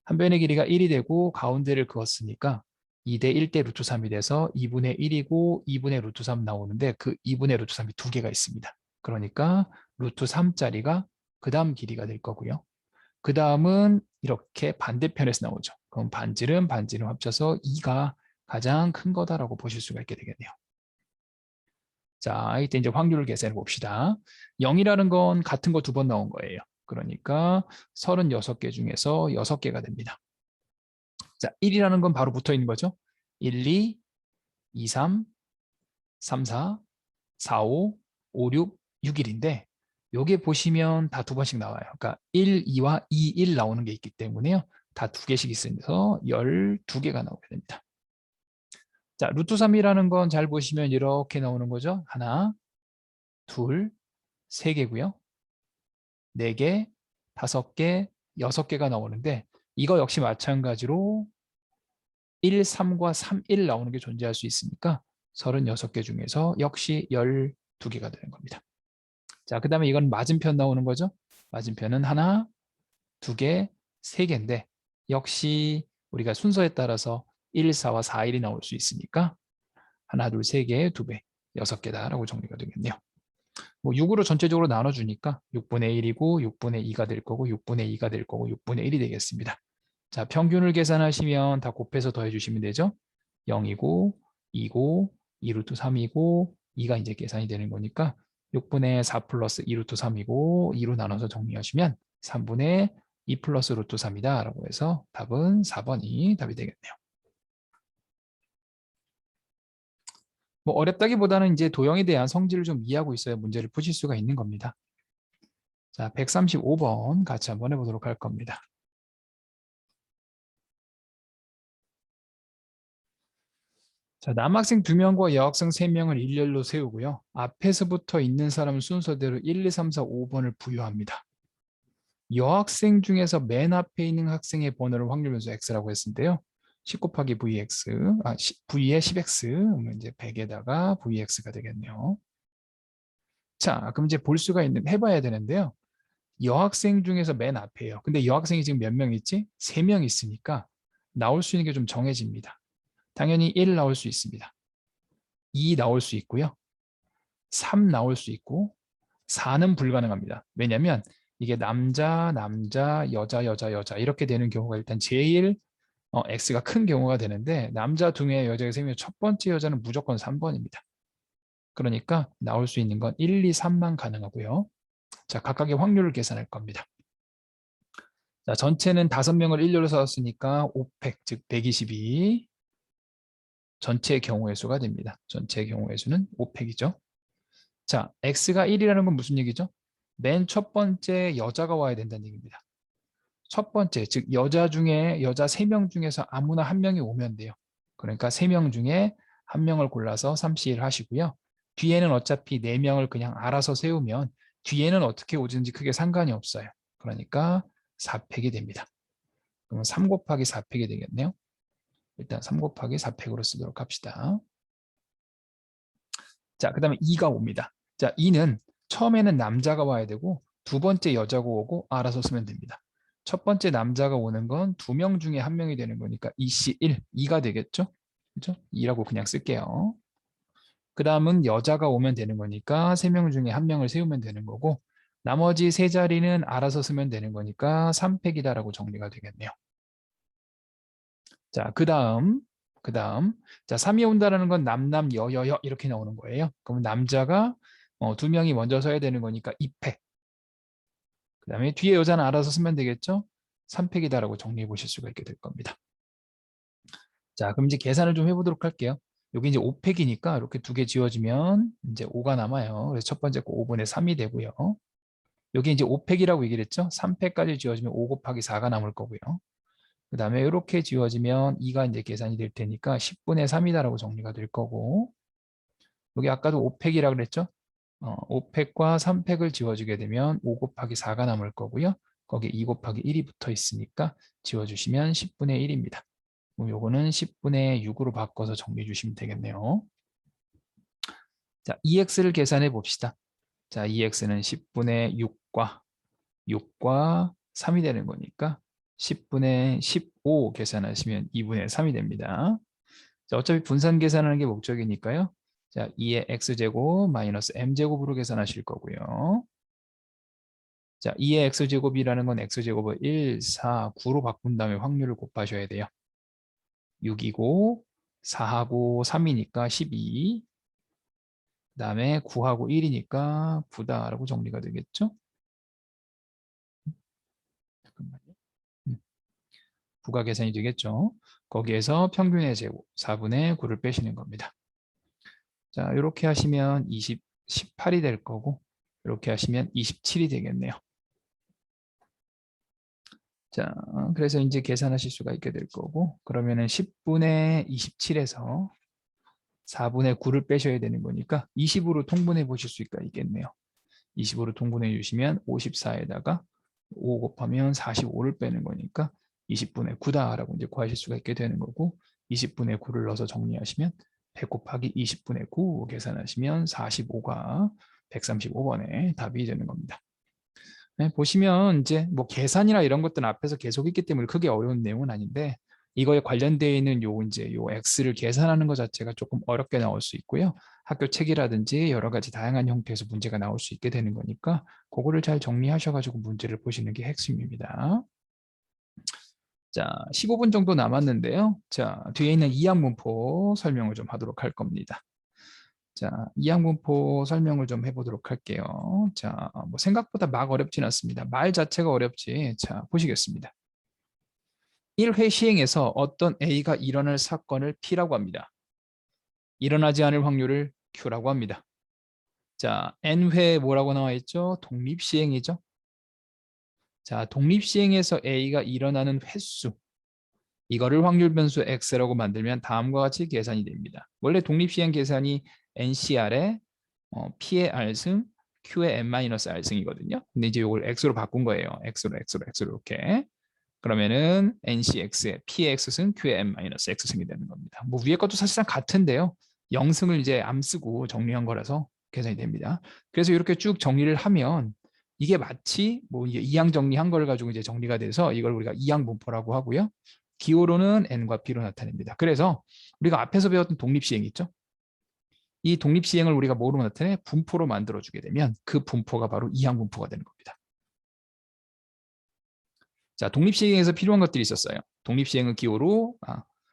한 변의 길이가 1이 되고 가운데를 그었으니까 2대 1대 루트 3이 돼서 2분의 1이고 2분의 루트 3 나오는데 그 2분의 루트 3이 두 개가 있습니다. 그러니까 루트 3짜리가 그 다음 길이가 될 거고요. 그 다음은 이렇게 반대편에서 나오죠. 그럼 반지름 합쳐서 2가 가장 큰 거다라고 보실 수가 있게 되겠네요. 자, 이때 이제 확률을 계산해 봅시다. 0이라는 건 같은 거 두 번 나온 거예요. 그러니까 36개 중에서 6개가 됩니다. 자, 1이라는 건 바로 붙어 있는 거죠. 1, 2, 2, 3, 3, 4, 4, 5, 5, 6, 6, 1인데 요게 보시면 다 두 번씩 나와요. 그러니까 1, 2와 2, 1 나오는 게 있기 때문에요. 다 두 개씩 있으면서 12개가 나오게 됩니다. 자, 루트 3이라는 건 잘 보시면 이렇게 나오는 거죠. 하나, 둘, 세 개고요. 네 개, 다섯 개, 여섯 개가 나오는데 이거 역시 마찬가지로 1, 3과 3, 1 나오는 게 존재할 수 있으니까 36개 중에서 역시 12개가 되는 겁니다. 자, 그 다음에 이건 맞은편 나오는 거죠. 맞은편은 하나, 두 개, 세 개인데 역시 우리가 순서에 따라서 1, 4와 4, 1이 나올 수 있으니까 하나, 둘, 세 개, 두 배, 6개다라고 정리가 되겠네요. 뭐 6으로 전체적으로 나눠주니까 6분의 1이고 6분의 2가 될 거고 6분의 2가 될 거고 6분의 1이 되겠습니다. 자, 평균을 계산하시면 다 곱해서 더해 주시면 되죠. 0이고 2고 2루트 3이고 2가 이제 계산이 되는 거니까 6분의 4 플러스 2루트 3이고 2로 나눠서 정리하시면 3분의 2 플러스 루트 3이다 라고 해서 답은 4번이 답이 되겠네요. 뭐 어렵다기보다는 이제 도형에 대한 성질을 좀 이해하고 있어야 문제를 푸실 수가 있는 겁니다. 자, 135번 같이 한번 해보도록 할 겁니다. 자, 남학생 2명과 여학생 3명을 일렬로 세우고요. 앞에서부터 있는 사람 순서대로 1, 2, 3, 4, 5번을 부여합니다. 여학생 중에서 맨 앞에 있는 학생의 번호를 확률 변수 x라고 했는데요. 10 곱하기 vx, v의 10x, 그러면 이제 100에다가 vx가 되겠네요. 자, 그럼 이제 볼 수가 있는, 해봐야 되는데요. 여학생 중에서 맨 앞에요. 근데 여학생이 지금 몇 명 있지? 3명 있으니까 나올 수 있는 게 좀 정해집니다. 당연히 1 나올 수 있습니다. 2 나올 수 있고요. 3 나올 수 있고 4는 불가능합니다. 왜냐하면 이게 남자, 남자, 여자, 여자, 여자 이렇게 되는 경우가 일단 제일 X가 큰 경우가 되는데 남자 2명, 여자 3명 첫 번째 여자는 무조건 3번입니다. 그러니까 나올 수 있는 건 1, 2, 3만 가능하고요. 자, 각각의 확률을 계산할 겁니다. 자, 전체는 5명을 일렬로 썼으니까 5팩, 즉 122 전체 경우의 수가 됩니다. 전체 경우의 수는 5팩이죠. 자, X가 1이라는 건 무슨 얘기죠? 맨 첫 번째 여자가 와야 된다는 얘기입니다. 첫 번째, 즉 여자 3명 중에서 아무나 한 명이 오면 돼요. 그러니까 3명 중에 한 명을 골라서 3C1 하시고요. 뒤에는 어차피 4명을 그냥 알아서 세우면 뒤에는 어떻게 오든지 크게 상관이 없어요. 그러니까 4팩이 됩니다. 그러면 3 곱하기 4팩이 되겠네요. 일단 3 곱하기 4팩으로 쓰도록 합시다. 자, 그 다음에 2가 옵니다. 자, 2는 처음에는 남자가 와야 되고 두 번째 여자가 오고 알아서 쓰면 됩니다. 첫 번째 남자가 오는 건 2명 중에 1명이 되는 거니까 2C1, 2가 되겠죠? 그죠? 2라고 그냥 쓸게요. 그 다음은 여자가 오면 되는 거니까 3명 중에 1명을 세우면 되는 거고 나머지 세 자리는 알아서 쓰면 되는 거니까 3팩이다라고 정리가 되겠네요. 자, 그 다음 자, 3이 온다라는 건 남, 여 이렇게 나오는 거예요. 그럼 남자가 2명이 먼저 서야 되는 거니까 2팩. 그 다음에 뒤에 여자는 알아서 쓰면 되겠죠? 3팩이다라고 정리해 보실 수가 있게 될 겁니다. 자, 그럼 이제 계산을 좀 해보도록 할게요. 여기 이제 5팩이니까 이렇게 2개 지워지면 이제 5가 남아요. 그래서 첫 번째 거 5분의 3이 되고요. 여기 이제 5팩이라고 얘기를 했죠? 3팩까지 지워지면 5 곱하기 4가 남을 거고요. 그 다음에 이렇게 지워지면 2가 이제 계산이 될 테니까 10분의 3이다라고 정리가 될 거고 여기 아까도 5팩이라고 그랬죠? 5팩과 3팩을 지워주게 되면 5 곱하기 4가 남을 거고요. 거기에 2 곱하기 1이 붙어 있으니까 지워주시면 10분의 1입니다. 요거는 10분의 6으로 바꿔서 정리해 주시면 되겠네요. 자, EX를 계산해 봅시다. 자, EX는 10분의 6과 3이 되는 거니까 10분의 15 계산하시면 2분의 3이 됩니다. 자, 어차피 분산 계산하는 게 목적이니까요. 자, 2의 x제곱 마이너스 m제곱으로 계산하실 거고요. 자, 2의 x제곱이라는 건 x제곱을 1, 4, 9로 바꾼 다음에 확률을 곱하셔야 돼요. 6이고 4하고 3이니까 12. 그 다음에 9하고 1이니까 9다라고 정리가 되겠죠? 잠깐만요. 9가 계산이 되겠죠? 거기에서 평균의 제곱 4분의 9를 빼시는 겁니다. 자, 이렇게 하시면 18이 될 거고 이렇게 하시면 27이 되겠네요. 자, 그래서 이제 계산하실 수가 있게 될 거고 그러면은 10분의 27에서 4분의 9를 빼셔야 되는 거니까 20으로 통분해 보실 수가 있겠네요. 20으로 통분해 주시면 54에다가 5 곱하면 45를 빼는 거니까 20분의 9다라고 이제 구하실 수가 있게 되는 거고 20분의 9를 넣어서 정리하시면 100 곱하기 20분의 9 계산하시면 45가 135번에 답이 되는 겁니다. 네, 보시면 이제 뭐 계산이나 이런 것들은 앞에서 계속 있기 때문에 크게 어려운 내용은 아닌데 이거에 관련되어 있는 요 이제 요 x를 계산하는 것 자체가 조금 어렵게 나올 수 있고요. 학교 책이라든지 여러 가지 다양한 형태에서 문제가 나올 수 있게 되는 거니까 그거를 잘 정리하셔가지고 문제를 보시는 게 핵심입니다. 자, 15분 정도 남았는데요. 자, 뒤에 있는 이항문포 설명을 좀 하도록 할 겁니다. 자, 이항문포 설명을 좀 해보도록 할게요. 자, 뭐 생각보다 막 어렵진 않습니다. 말 자체가 어렵지. 자, 보시겠습니다. 1회 시행에서 어떤 A가 일어날 사건을 P라고 합니다. 일어나지 않을 확률을 Q라고 합니다. 자, N회 뭐라고 나와 있죠? 독립시행이죠. 자, 독립시행에서 A가 일어나는 횟수. 이거를 확률 변수 X라고 만들면 다음과 같이 계산이 됩니다. 원래 독립시행 계산이 NCR에 P의 R승, Q의 N-R승이거든요. 근데 이제 이걸 X로 바꾼 거예요. X로 이렇게. 그러면은 NCX의 P의 X승, Q의 N-X승이 되는 겁니다. 뭐 위에 것도 사실상 같은데요. 0승을 이제 암 쓰고 정리한 거라서 계산이 됩니다. 그래서 이렇게 쭉 정리를 하면 이게 마치 뭐 이항 정리한 걸 가지고 이제 정리가 돼서 이걸 우리가 이항 분포라고 하고요. 기호로는 N과 P로 나타냅니다. 그래서 우리가 앞에서 배웠던 독립시행 있죠? 이 독립시행을 우리가 뭐로 나타내? 분포로 만들어주게 되면 그 분포가 바로 이항 분포가 되는 겁니다. 자, 독립시행에서 필요한 것들이 있었어요. 독립시행은 기호로,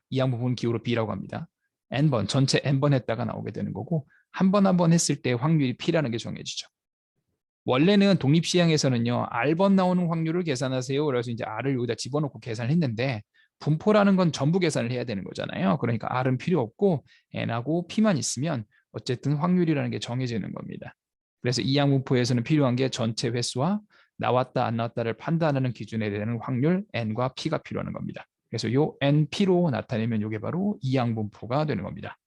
이항 분포는 기호로 B라고 합니다. N번, 전체 N번 했다가 나오게 되는 거고 한 번 했을 때 확률이 P라는 게 정해지죠. 원래는 독립시행에서는요, R번 나오는 확률을 계산하세요. 그래서 이제 R을 여기다 집어넣고 계산을 했는데 분포라는 건 전부 계산을 해야 되는 거잖아요. 그러니까 R은 필요 없고 N하고 P만 있으면 어쨌든 확률이라는 게 정해지는 겁니다. 그래서 이항분포에서는 필요한 게 전체 횟수와 나왔다 안 나왔다를 판단하는 기준에 대한 확률 N과 P가 필요한 겁니다. 그래서 요 NP로 나타내면 이게 바로 이항분포가 되는 겁니다.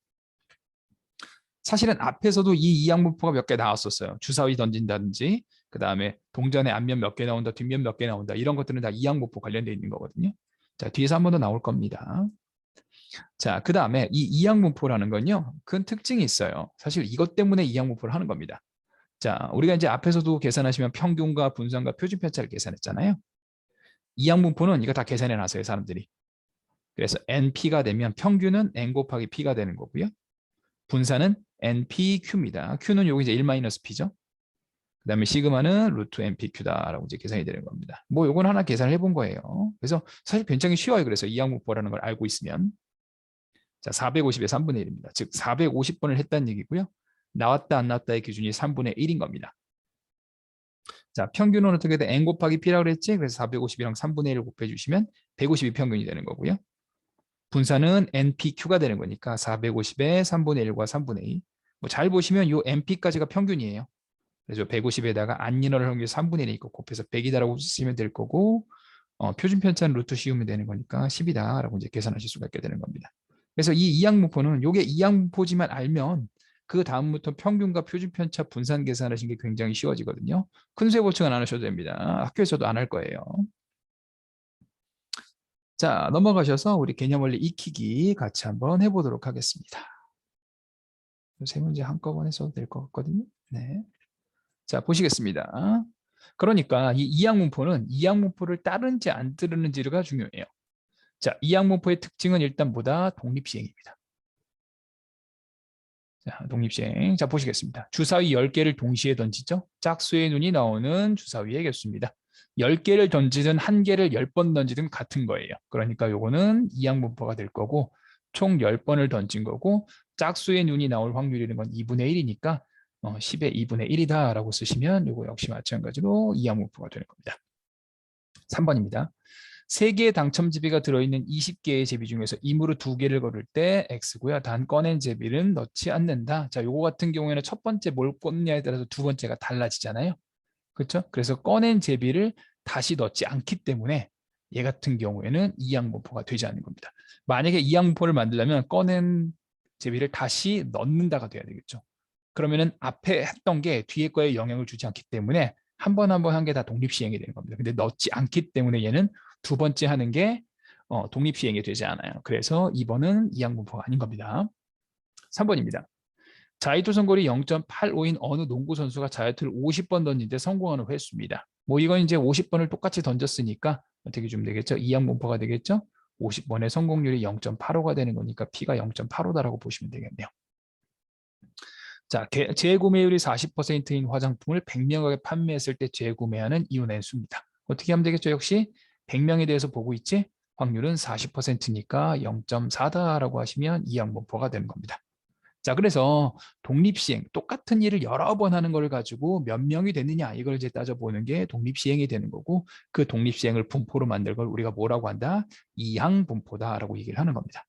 사실은 앞에서도 이 이항분포가 몇 개 나왔었어요. 주사위 던진다든지 그 다음에 동전의 앞면 몇 개 나온다, 뒷면 몇 개 나온다 이런 것들은 다 이항분포 관련되어 있는 거거든요. 자, 뒤에서 한 번 더 나올 겁니다. 자, 그 다음에 이 이항분포라는 건요. 큰 특징이 있어요. 사실 이것 때문에 이항분포를 하는 겁니다. 자, 우리가 이제 앞에서도 계산하시면 평균과 분산과 표준편차를 계산했잖아요. 이항분포는 이거 다 계산해 놨어요, 사람들이. 그래서 NP가 되면 평균은 N 곱하기 P가 되는 거고요. 분산은 NPQ입니다. Q는 여기 이제 1-P죠. 그 다음에 시그마는 루트 NPQ다라고 이제 계산이 되는 겁니다. 뭐 요건 하나 계산을 해본 거예요. 그래서 사실 굉장히 쉬워요. 그래서 이항분포라는 걸 알고 있으면. 자, 450의 3분의 1입니다. 즉 450번을 했다는 얘기고요. 나왔다 안 나왔다의 기준이 3분의 1인 겁니다. 자, 평균은 어떻게 돼? N 곱하기 P라고 그랬지? 그래서 450이랑 3분의 1을 곱해주시면 150이 평균이 되는 거고요. 분산은 NPQ가 되는 거니까 450의 3분의 1과 3분의 2. 뭐 잘 보시면 이 NP까지가 평균이에요. 그래서 150에다가 안 인원을 확률 3분의 1이 있고 곱해서 100이다라고 쓰시면 될 거고 표준 편차는 루트 씌우면 되는 거니까 10이다라고 이제 계산하실 수가 있게 되는 겁니다. 그래서 이 이항분포는 요게 이항분포지만 알면 그 다음부터 평균과 표준 편차 분산 계산하시는 게 굉장히 쉬워지거든요. 큰 수 보충은 안 하셔도 됩니다. 학교에서도 안 할 거예요. 자, 넘어가셔서 우리 개념 원리 익히기 같이 한번 해보도록 하겠습니다. 세 문제 한꺼번에 써도 될 것 같거든요. 네. 자, 보시겠습니다. 그러니까 이 이항분포는 이항분포를 따르는지 안 따르는지가 중요해요. 자, 이항분포의 특징은 일단 뭐다? 독립시행입니다. 자, 독립시행. 자, 보시겠습니다. 주사위 10개를 동시에 던지죠? 짝수의 눈이 나오는 주사위의 개수입니다. 10개를 던지든 1개를 10번 던지든 같은 거예요. 그러니까 요거는 이항분포가 될 거고 총 10번을 던진 거고 짝수의 눈이 나올 확률이라는 건 2분의 1이니까 10의 2분의 1이다 라고 쓰시면 요거 역시 마찬가지로 이항분포가 되는 겁니다. 3번입니다. 3개의 당첨제비가 들어있는 20개의 제비 중에서 임으로 2개를 걸을 때 X고요. 단 꺼낸 제비는 넣지 않는다. 자, 요거 같은 경우에는 첫 번째 뭘 꽂냐에 따라서 두 번째가 달라지잖아요. 그렇죠? 그래서 꺼낸 제비를 다시 넣지 않기 때문에 얘 같은 경우에는 이항분포가 되지 않는 겁니다. 만약에 이항분포를 만들려면 꺼낸 제비를 다시 넣는다가 돼야 되겠죠. 그러면은 앞에 했던 게 뒤에 거에 영향을 주지 않기 때문에 한 번 한 게 다 독립시행이 되는 겁니다. 근데 넣지 않기 때문에 얘는 두 번째 하는 게 독립시행이 되지 않아요. 그래서 2번은 이항분포가 아닌 겁니다. 3번입니다. 자유투 성공이 0.85인 어느 농구 선수가 자유투를 50번 던진데 성공하는 횟수입니다. 뭐 이건 이제 50번을 똑같이 던졌으니까 어떻게 주면 되겠죠? 이항분포가 되겠죠? 50번의 성공률이 0.85가 되는 거니까 P가 0.85다라고 보시면 되겠네요. 자, 재구매율이 40%인 화장품을 100명에게 판매했을 때 재구매하는 이윤의 수입니다. 어떻게 하면 되겠죠? 역시 100명에 대해서 보고 있지? 확률은 40%니까 0.4다라고 하시면 이항분포가 되는 겁니다. 자, 그래서 독립시행, 똑같은 일을 여러 번 하는 걸 가지고 몇 명이 됐느냐 이걸 이제 따져보는 게 독립시행이 되는 거고, 그 독립시행을 분포로 만들 걸 우리가 뭐라고 한다? 이항분포다라고 얘기를 하는 겁니다.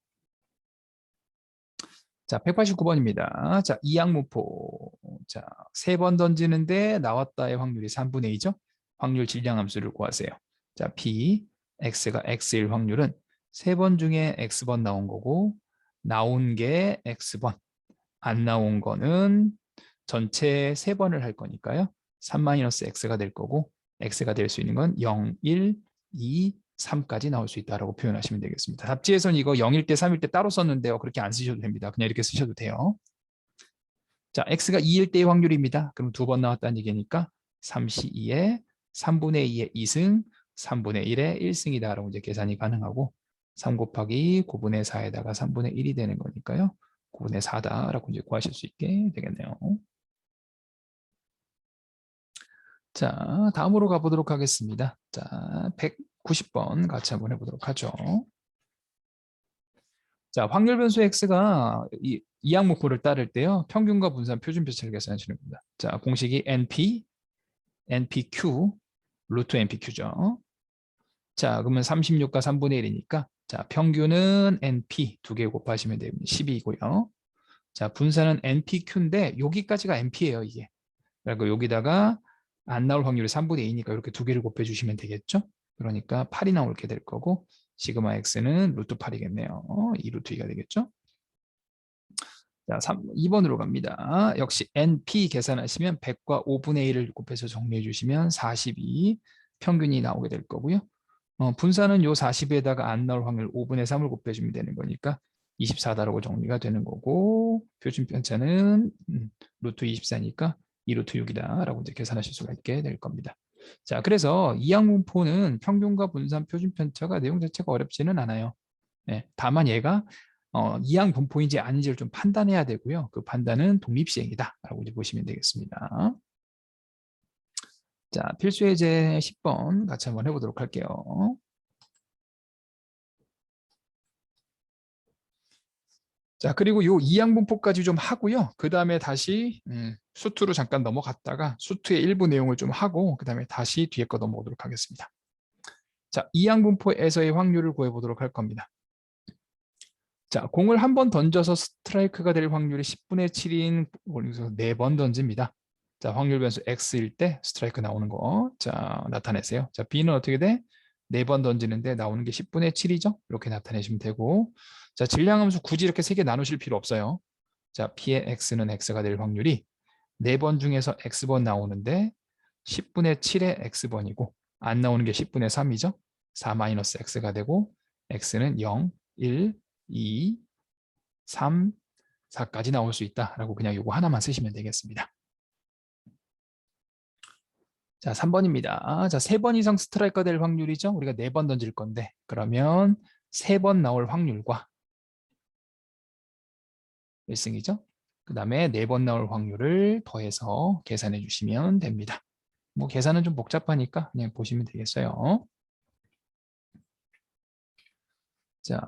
자, 189번입니다. 자, 이항분포. 자, 3번 던지는데 나왔다의 확률이 3분의 2죠? 확률 질량함수를 구하세요. 자, P, X가 X일 확률은 3번 중에 X번 나온 거고, 나온 게 X번. 안 나온 거는 전체 3번을 할 거니까요. 3-x가 될 거고, x가 될 수 있는 건 0, 1, 2, 3까지 나올 수 있다고 표현하시면 되겠습니다. 답지에서는 이거 0일 때, 3일 때 따로 썼는데요. 그렇게 안 쓰셔도 됩니다. 그냥 이렇게 쓰셔도 돼요. 자, x가 2일 때의 확률입니다. 그럼 2번 나왔다는 얘기니까 3C2에 3분의 2의 2승, 3분의 1의 1승이다라고 이제 계산이 가능하고, 3 곱하기 9분의 4에다가 3분의 1이 되는 거니까요. 9분의 4다라고 이제 구하실 수 있게 되겠네요. 자, 다음으로 가보도록 하겠습니다. 자, 190번 같이 한번 해보도록 하죠. 자, 확률 변수 x가 이 항목표를 따를 때요. 평균과 분산 표준 표차를 계산하시는 겁니다. 자, 공식이 NP, NPQ, 루트 NPQ죠. 자, 그러면 36과 3분의 1이니까 자, 평균은 NP 2개 곱하시면 됩니다. 12이고요. 자, 분산은 NPQ인데 여기까지가 NP예요, 이게. 그리고 여기다가 안 나올 확률이 3분의 2니까 이렇게 2개를 곱해주시면 되겠죠? 그러니까 8이 나오게 될 거고, 시그마 x는 루트 8이겠네요. 2 루트 2가 되겠죠? 자, 2번으로 갑니다. 역시 NP 계산하시면 100과 5분의 1을 곱해서 정리해 주시면 42 평균이 나오게 될 거고요. 분산은 요 40에다가 안 나올 확률 5분의 3을 곱해주면 되는 거니까 24다라고 정리가 되는 거고, 표준 편차는 루트 24니까 2루트 6이다라고 이제 계산하실 수가 있게 될 겁니다. 자, 그래서 이항분포는 평균과 분산 표준 편차가 내용 자체가 어렵지는 않아요. 네, 다만 얘가 이항분포인지 아닌지를 좀 판단해야 되고요. 그 판단은 독립시행이다라고 이제 보시면 되겠습니다. 자, 필수예제 10번 같이 한번 해보도록 할게요. 자, 그리고 요 이항분포까지 좀 하고요. 그 다음에 다시 수투로 잠깐 넘어갔다가 수투의 일부 내용을 좀 하고 그 다음에 다시 뒤에 거 넘어오도록 하겠습니다. 자, 이항분포에서의 확률을 구해보도록 할 겁니다. 자, 공을 한 번 던져서 스트라이크가 될 확률이 10분의 7인 여기서 4번 던집니다. 자, 확률 변수 X일 때 스트라이크 나오는 거. 자, 나타내세요. 자, B는 어떻게 돼? 4번 던지는데 나오는 게 10분의 7이죠? 이렇게 나타내시면 되고. 자, 질량함수 굳이 이렇게 3개 나누실 필요 없어요. 자, P의 X는 X가 될 확률이 4번 중에서 X번 나오는데 10분의 7의 X번이고 안 나오는 게 10분의 3이죠? 4-X가 되고 X는 0, 1, 2, 3, 4까지 나올 수 있다라고 그냥 이거 하나만 쓰시면 되겠습니다. 자, 3번입니다. 자, 3번 이상 스트라이크가 될 확률이죠. 우리가 4번 던질 건데 그러면 3번 나올 확률과 1승이죠. 그 다음에 4번 나올 확률을 더해서 계산해 주시면 됩니다. 뭐 계산은 좀 복잡하니까 그냥 보시면 되겠어요. 자,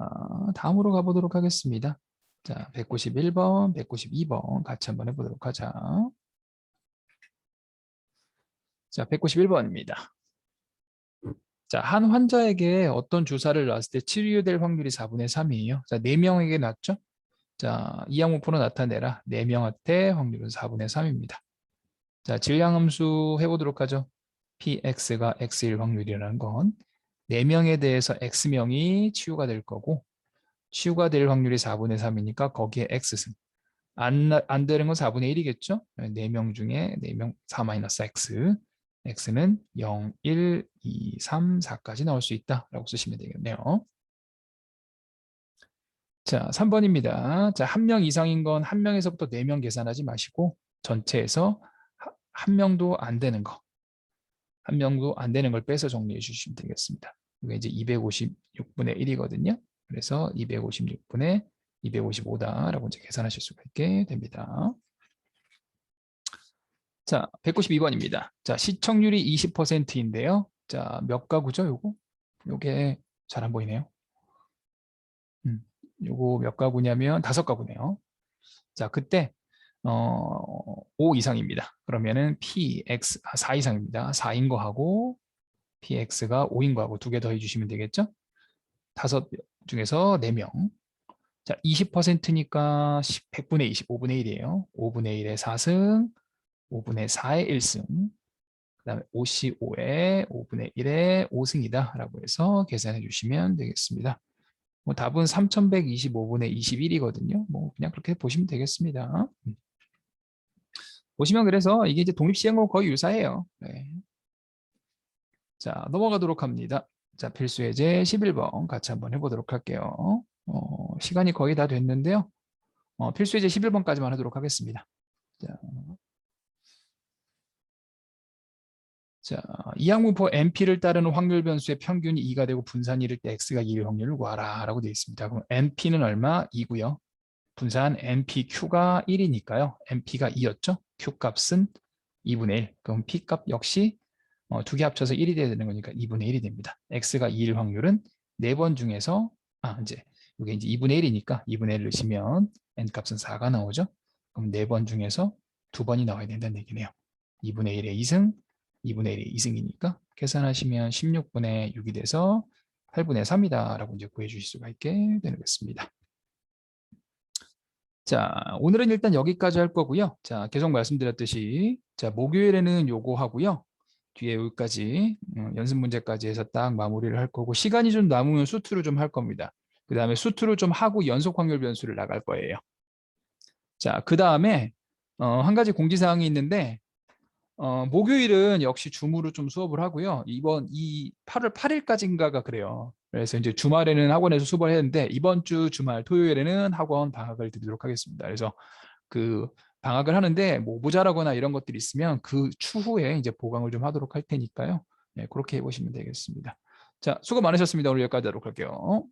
다음으로 가보도록 하겠습니다. 자, 191번, 192번 같이 한번 해보도록 하자. 자, 191번입니다. 자, 한 환자에게 어떤 주사를 놨을 때 치료될 확률이 4분의 3이에요. 자, 4명에게 놨죠? 자, 이항분포로 나타내라. 4명한테 확률은 4분의 3입니다. 자, 질량함수 해보도록 하죠. Px가 X일 확률이라는 건 4명에 대해서 X명이 치유가 될 거고 치유가 될 확률이 4분의 3이니까 거기에 X승. 안 되는 건 4분의 1이겠죠? 4명 중에 4명 4-X. X는 0, 1, 2, 3, 4까지 나올 수 있다라고 쓰시면 되겠네요. 자, 3번입니다. 자, 한 명 이상인 건 한 명에서부터 4명 계산하지 마시고 전체에서 한 명도 안 되는 거, 한 명도 안 되는 걸 빼서 정리해 주시면 되겠습니다. 이게 이제 256분의 1이거든요. 그래서 256분의 255다라고 이제 계산하실 수가 있게 됩니다. 자, 192번입니다. 자, 시청률이 20%인데요. 자, 몇 가구죠, 요거? 요게 잘 안 보이네요. 요거 몇 가구냐면 5가구네요. 자, 그때 5 이상입니다. 그러면은 PX 4 이상입니다. 4인 거하고 PX가 5인 거하고 2개 더해 주시면 되겠죠? 5 중에서 4명. 자, 20%니까 100분의 20, 5분의 1이에요. 5분의 1의 4승, 5분의 4의 1승. 그다음에 55의 5분의 1의 5승이다 라고 해서 계산해 주시면 되겠습니다. 뭐 답은 3125분의 21이거든요. 뭐 그냥 그렇게 보시면 되겠습니다. 보시면 그래서 이게 이제 독립시행하고 거의 유사해요. 네. 자, 넘어가도록 합니다. 자, 필수예제 11번 같이 한번 해보도록 할게요. 시간이 거의 다 됐는데요. 필수예제 11번까지만 하도록 하겠습니다. 자, 이항분포 NP를 따르는 확률 변수의 평균이 2가 되고 분산이 이를 때 X가 2일 확률을 구하라 라고 되어 있습니다. 그럼 NP는 얼마? 2고요. 분산 NPQ가 1이니까요. NP가 2였죠. Q 값은 2분의 1. 그럼 P 값 역시 2개 합쳐서 1이 돼야 되는 거니까 2분의 1이 됩니다. X가 2일 확률은 4번 중에서 이제 이게 이제 2분의 1이니까 2분의 1 넣으시면 N 값은 4가 나오죠. 그럼 4번 중에서 2번이 나와야 된다는 얘기네요. 2분의 1의 2승, 2분의 1의 2승이니까 계산하시면 16분의 6이 돼서 8분의 3이다 라고 이제 구해 주실 수가 있게 되겠습니다. 자, 오늘은 일단 여기까지 할 거고요. 자, 계속 말씀드렸듯이 자, 목요일에는 요거 하고요. 뒤에 여기까지 연습 문제까지 해서 딱 마무리를 할 거고 시간이 좀 남으면 수투를 좀 할 겁니다. 그 다음에 수투를 좀 하고 연속 확률 변수를 나갈 거예요. 자, 그 다음에 한 가지 공지사항이 있는데 목요일은 역시 줌으로 좀 수업을 하고요. 이번 8월 8일까지인가가 그래요. 그래서 이제 주말에는 학원에서 수업을 했는데 이번 주 주말 토요일에는 학원 방학을 드리도록 하겠습니다. 그래서 그 방학을 하는데 뭐 모자라거나 이런 것들이 있으면 그 추후에 이제 보강을 좀 하도록 할 테니까요. 네, 그렇게 해보시면 되겠습니다. 자, 수고 많으셨습니다. 오늘 여기까지 하도록 할게요.